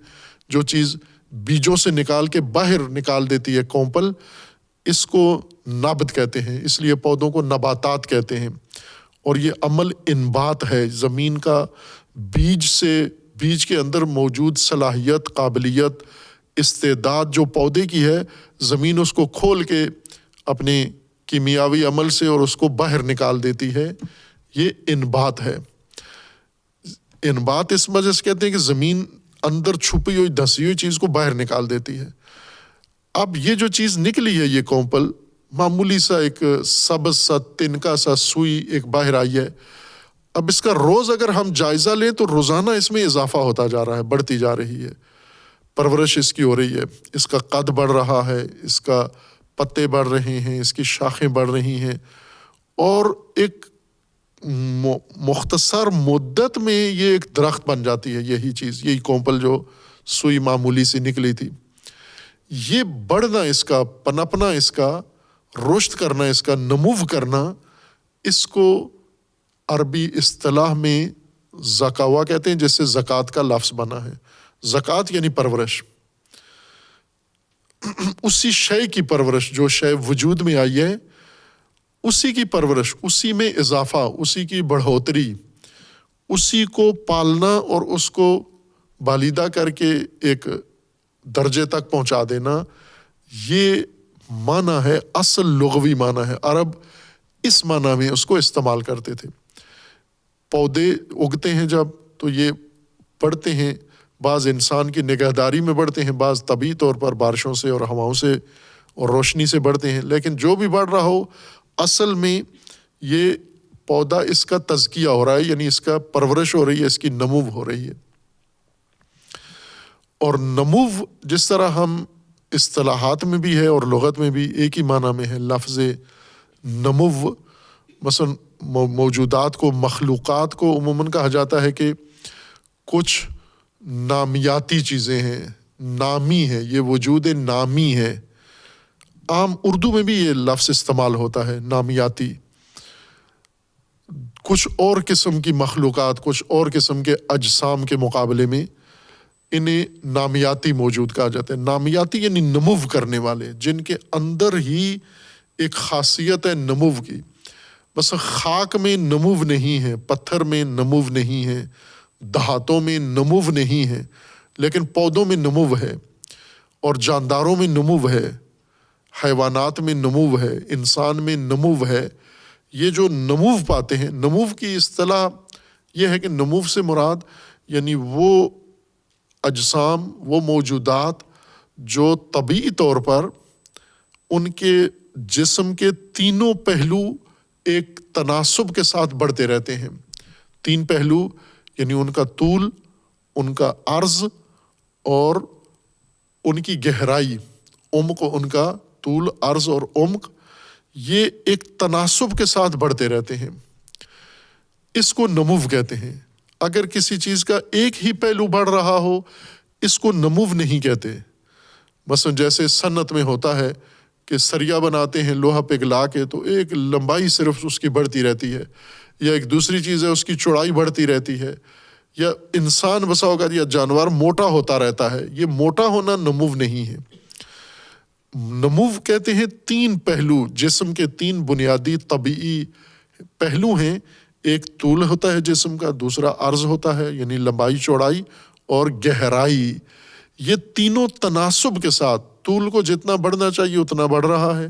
جو چیز بیجوں سے نکال کے باہر نکال دیتی ہے کونپل، اس کو نبت کہتے ہیں، اس لیے پودوں کو نباتات کہتے ہیں۔ اور یہ عمل انبات ہے، زمین کا بیج سے، بیج کے اندر موجود صلاحیت، قابلیت، استعداد جو پودے کی ہے، زمین اس کو کھول کے اپنے کیمیاوی عمل سے اور اس کو باہر نکال دیتی ہے، یہ انبات ہے۔ انبات اس وجہ سے کہتے ہیں کہ زمین اندر چھپی ہوئی دھسی ہوئی چیز کو باہر نکال دیتی ہے۔ اب یہ جو چیز نکلی ہے، یہ کونپل، معمولی سا ایک سبز سا تنکا سا سوئی ایک باہر آئی ہے۔ اب اس کا روز اگر ہم جائزہ لیں تو روزانہ اس میں اضافہ ہوتا جا رہا ہے، بڑھتی جا رہی ہے، پرورش اس کی ہو رہی ہے، اس کا قد بڑھ رہا ہے، اس کا پتے بڑھ رہے ہیں، اس کی شاخیں بڑھ رہی ہیں، اور ایک مختصر مدت میں یہ ایک درخت بن جاتی ہے۔ یہی چیز، یہی کونپل جو سوئی معمولی سی نکلی تھی، یہ بڑھنا، اس کا پنپنا، اس کا رشد کرنا، اس کا نمو کرنا، اس کو عربی اصطلاح میں زکاوا کہتے ہیں، جس سے زکوٰۃ کا لفظ بنا ہے۔ زکوٰۃ یعنی پرورش، اسی شے کی پرورش جو شے وجود میں آئی ہے، اسی کی پرورش، اسی میں اضافہ، اسی کی بڑھوتری، اسی کو پالنا اور اس کو بالیدہ کر کے ایک درجے تک پہنچا دینا، یہ معنی ہے، اصل لغوی معنی ہے۔ عرب اس معنی میں اس کو استعمال کرتے تھے۔ پودے اگتے ہیں جب، تو یہ بڑھتے ہیں، بعض انسان کی نگہداری میں بڑھتے ہیں، بعض طبعی طور پر بارشوں سے اور ہواؤں سے اور روشنی سے بڑھتے ہیں، لیکن جو بھی بڑھ رہا ہو، اصل میں یہ پودا، اس کا تزکیہ ہو رہا ہے، یعنی اس کا پرورش ہو رہی ہے، اس کی نمو ہو رہی ہے۔ اور نمو جس طرح ہم اصطلاحات میں بھی ہے اور لغت میں بھی ایک ہی معنی میں ہے، لفظ نمو، مثلا موجودات کو، مخلوقات کو عموماً کہا جاتا ہے کہ کچھ نامیاتی چیزیں ہیں، نامی ہے، یہ وجود نامی ہے۔ عام اردو میں بھی یہ لفظ استعمال ہوتا ہے، نامیاتی۔ کچھ اور قسم کی مخلوقات، کچھ اور قسم کے اجسام کے مقابلے میں انہیں نامیاتی موجود کہا جاتا ہے۔ نامیاتی یعنی نمو کرنے والے، جن کے اندر ہی ایک خاصیت ہے نمو کی۔ بس خاک میں نمو نہیں ہے، پتھر میں نمو نہیں ہے، دھاتوں میں نمو نہیں ہے، لیکن پودوں میں نمو ہے، اور جانداروں میں نمو ہے، حیوانات میں نمو ہے، انسان میں نمو ہے۔ یہ جو نمو پاتے ہیں، نمو کی اصطلاح یہ ہے کہ نمو سے مراد یعنی وہ اجسام، وہ موجودات جو طبعی طور پر ان کے جسم کے تینوں پہلو ایک تناسب کے ساتھ بڑھتے رہتے ہیں۔ تین پہلو یعنی ان کا طول، ان کا عرض اور ان کی گہرائی، عمق، ان کا طول، عرض اور عمق، یہ ایک تناسب کے ساتھ بڑھتے رہتے ہیں۔ اس کو نمو کہتے ہیں۔ اگر کسی چیز کا ایک ہی پہلو بڑھ رہا ہو، اس کو نمو نہیں کہتے۔ مثلا جیسے صنعت میں ہوتا ہے کہ سریا بناتے ہیں لوہا پگھلا کے، تو ایک لمبائی صرف اس کی بڑھتی رہتی ہے، یا ایک دوسری چیز ہے اس کی چوڑائی بڑھتی رہتی ہے، یا انسان بسا ہوگا یا جانور موٹا ہوتا رہتا ہے۔ یہ موٹا ہونا نمو نہیں ہے۔ نمو کہتے ہیں تین پہلو، جسم کے تین بنیادی طبعی پہلو ہیں۔ ایک طول ہوتا ہے جسم کا، دوسرا عرض ہوتا ہے یعنی لمبائی چوڑائی، اور گہرائی۔ یہ تینوں تناسب کے ساتھ، طول کو جتنا بڑھنا چاہیے اتنا بڑھ رہا ہے،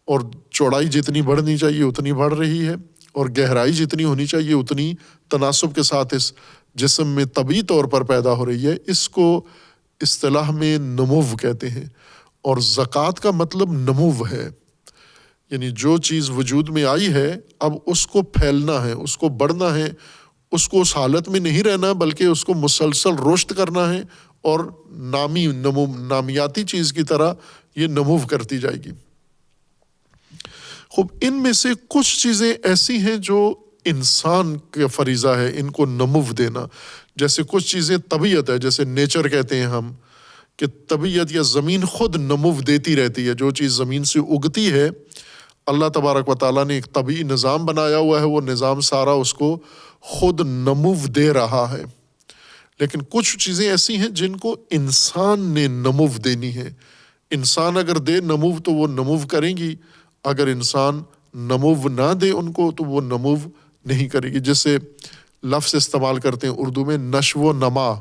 اور چوڑائی جتنی بڑھنی چاہیے اتنی بڑھ رہی ہے، اور گہرائی جتنی ہونی چاہیے اتنی تناسب کے ساتھ اس جسم میں طبعی طور پر پیدا ہو رہی ہے۔ اس کو اصطلاح میں نمو کہتے ہیں۔ اور زکوٰۃ کا مطلب نمو ہے، یعنی جو چیز وجود میں آئی ہے، اب اس کو پھیلنا ہے، اس کو بڑھنا ہے، اس کو اس حالت میں نہیں رہنا، بلکہ اس کو مسلسل رشد کرنا ہے، اور نامیاتی چیز کی طرح یہ نمو کرتی جائے گی۔ خوب، ان میں سے کچھ چیزیں ایسی ہیں جو انسان کا فریضہ ہے ان کو نمو دینا. جیسے کچھ چیزیں طبیعت ہے، جیسے نیچر کہتے ہیں ہم، کہ طبیعت یا زمین خود نمو دیتی رہتی ہے. جو چیز زمین سے اگتی ہے اللہ تبارک و تعالیٰ نے ایک طبعی نظام بنایا ہوا ہے، وہ نظام سارا اس کو خود نمو دے رہا ہے. لیکن کچھ چیزیں ایسی ہیں جن کو انسان نے نمو دینی ہے. انسان اگر دے نمو تو وہ نمو کریں گی، اگر انسان نمو نہ دے ان کو تو وہ نمو نہیں کرے گی. جیسے لفظ استعمال کرتے ہیں اردو میں نشو و نما.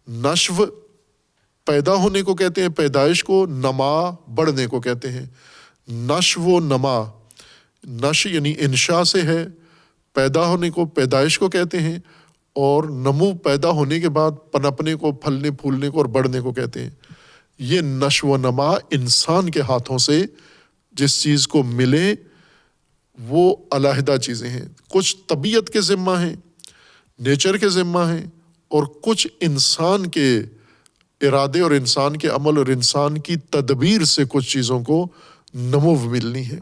نشو پیدا ہونے کو کہتے ہیں، پیدائش کو، نما بڑھنے کو کہتے ہیں. نشو و نما، نش یعنی انشاء سے ہے، پیدا ہونے کو پیدائش کو کہتے ہیں، اور نمو پیدا ہونے کے بعد پنپنے کو، پھلنے پھولنے کو اور بڑھنے کو کہتے ہیں. یہ نشو و نما انسان کے ہاتھوں سے جس چیز کو ملے وہ علیحدہ چیزیں ہیں. کچھ طبیعت کے ذمہ ہیں، نیچر کے ذمہ ہیں، اور کچھ انسان کے ارادے اور انسان کے عمل اور انسان کی تدبیر سے کچھ چیزوں کو نمو ملنی ہے.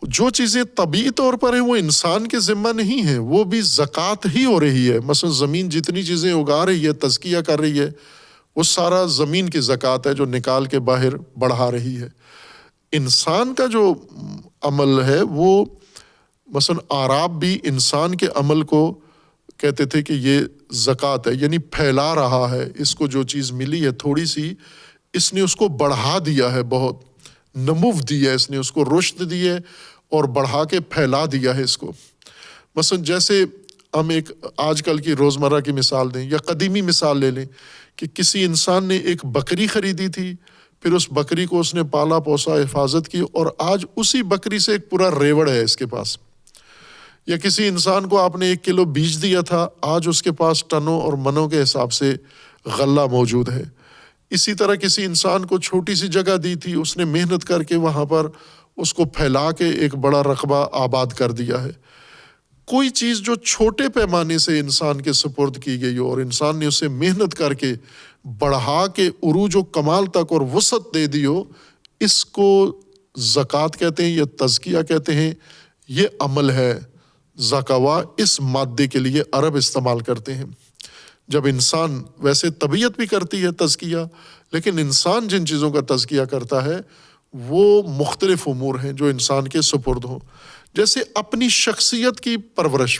جو چیزیں طبعی طور پر ہیں وہ انسان کے ذمہ نہیں ہیں، وہ بھی زکوٰۃ ہی ہو رہی ہے. مثلا زمین جتنی چیزیں اگا رہی ہے، تزکیہ کر رہی ہے، وہ سارا زمین کی زکوٰۃ ہے جو نکال کے باہر بڑھا رہی ہے. انسان کا جو عمل ہے وہ مثلا اعراب بھی انسان کے عمل کو کہتے تھے کہ یہ زکوٰۃ ہے، یعنی پھیلا رہا ہے. اس کو جو چیز ملی ہے تھوڑی سی، اس نے اس کو بڑھا دیا ہے، بہت نمو دی ہے، اس نے اس کو رشد دی ہے اور بڑھا کے پھیلا دیا ہے اس کو. مثلا جیسے ہم ایک آج کل کی روزمرہ کی مثال دیں یا قدیمی مثال لے لیں کہ کسی انسان نے ایک بکری خریدی تھی، پھر اس بکری کو اس نے پالا پوسا، حفاظت کی، اور آج اسی بکری سے ایک پورا ریوڑ ہے اس کے پاس. یا کسی انسان کو آپ نے 1 کلو بیج دیا تھا، آج اس کے پاس ٹنوں اور منوں کے حساب سے غلہ موجود ہے. اسی طرح کسی انسان کو چھوٹی سی جگہ دی تھی، اس نے محنت کر کے وہاں پر اس کو پھیلا کے ایک بڑا رقبہ آباد کر دیا ہے. کوئی چیز جو چھوٹے پیمانے سے انسان کے سپرد کی گئی ہو اور انسان نے اسے محنت کر کے بڑھا کے عروج و کمال تک اور وسعت دے دی ہو، اس کو زکوٰۃ کہتے ہیں یا تزکیہ کہتے ہیں. یہ عمل ہے. زکوٰۃ اس مادے کے لیے عرب استعمال کرتے ہیں. جب انسان، ویسے طبیعت بھی کرتی ہے تزکیہ، لیکن انسان جن چیزوں کا تزکیہ کرتا ہے وہ مختلف امور ہیں جو انسان کے سپرد ہوں. جیسے اپنی شخصیت کی پرورش.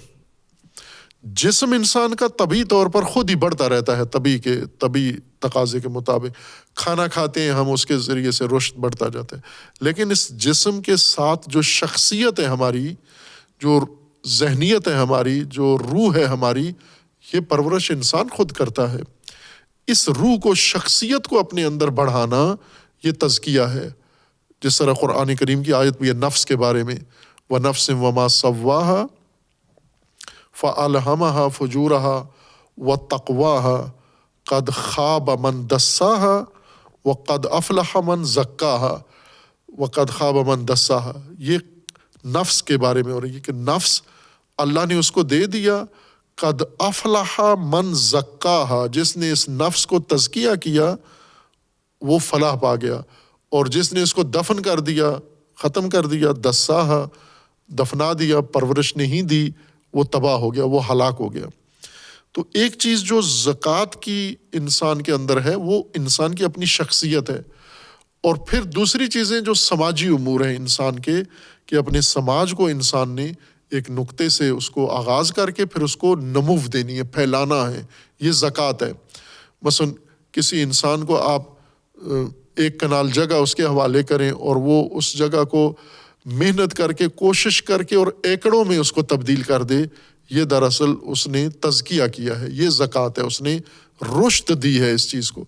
جسم انسان کا طبعی طور پر خود ہی بڑھتا رہتا ہے، طبعی تقاضے کے مطابق. کھانا کھاتے ہیں ہم، اس کے ذریعے سے رشد بڑھتا جاتا ہے. لیکن اس جسم کے ساتھ جو شخصیت ہے ہماری، جو ذہنیت ہے ہماری، جو روح ہے ہماری، یہ پرورش انسان خود کرتا ہے. اس روح کو، شخصیت کو اپنے اندر بڑھانا یہ تزکیہ ہے. جس طرح قرآن کریم کی آیت بھی ہے نفس کے بارے میں، وَنَفْسٍ وَمَا سَوَّاهَا فَأَلْهَمَهَا فُجُورَهَا وَتَقْوَاهَا قَدْ خَابَ مَنْ دَسَّاهَا وَقَدْ أَفْلَحَ مَنْ زَكَّاهَا وَقَدْ خَابَ مَنْ دَسَّاهَا. یہ نفس کے بارے میں ہو رہی ہے کہ نفس اللہ نے اس کو دے دیا. قد افلح من زکاہا، جس نے اس نفس کو تزکیہ کیا وہ فلاح پا گیا، اور جس نے اس کو دفن کر دیا، ختم کر دیا، دساہا، دفنا دیا، پرورش نہیں دی، وہ تباہ ہو گیا، وہ ہلاک ہو گیا. تو ایک چیز جو زکوٰۃ کی انسان کے اندر ہے وہ انسان کی اپنی شخصیت ہے. اور پھر دوسری چیزیں جو سماجی امور ہیں انسان کے، کہ اپنے سماج کو انسان نے ایک نقطے سے اس کو آغاز کر کے پھر اس کو نمو دینی ہے، پھیلانا ہے. یہ زکوٰۃ ہے. مثلا کسی انسان کو آپ 1 کنال جگہ اس کے حوالے کریں اور وہ اس جگہ کو محنت کر کے، کوشش کر کے اور ایکڑوں میں اس کو تبدیل کر دے، یہ دراصل اس نے تزکیہ کیا ہے. یہ زکوٰۃ ہے، اس نے رشد دی ہے اس چیز کو.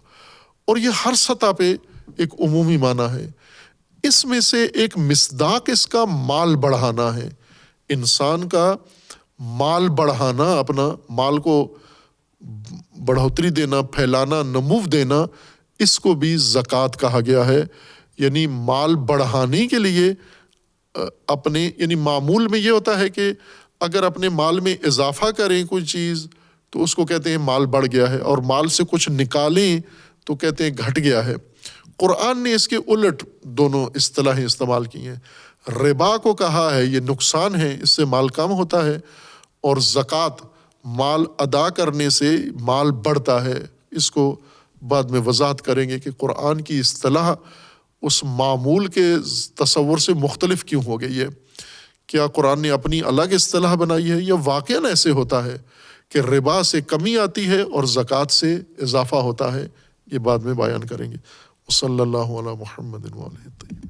اور یہ ہر سطح پہ ایک عمومی معنی ہے. اس میں سے ایک مصداق اس کا مال بڑھانا ہے. انسان کا مال بڑھانا، اپنا مال کو بڑھوتری دینا، پھیلانا، نمو دینا، اس کو بھی زکوٰۃ کہا گیا ہے. یعنی مال بڑھانے کے لیے اپنے، یعنی معمول میں یہ ہوتا ہے کہ اگر اپنے مال میں اضافہ کریں کوئی چیز تو اس کو کہتے ہیں مال بڑھ گیا ہے، اور مال سے کچھ نکالیں تو کہتے ہیں گھٹ گیا ہے. قرآن نے اس کے الٹ دونوں اصطلاحیں استعمال کی ہیں. ربا کو کہا ہے یہ نقصان ہے، اس سے مال کم ہوتا ہے، اور زکوٰۃ مال ادا کرنے سے مال بڑھتا ہے۔ اس کو بعد میں وضاحت کریں گے کہ قرآن کی اصطلاح اس معمول کے تصور سے مختلف کیوں ہو گئی ہے۔ کیا قرآن نے اپنی الگ اصطلاح بنائی ہے یا واقعاً ایسے ہوتا ہے کہ ربا سے کمی آتی ہے اور زکوٰۃ سے اضافہ ہوتا ہے؟ یہ بعد میں بیان کریں گے۔ صلی اللہ علی محمد وآلہ الطیبین۔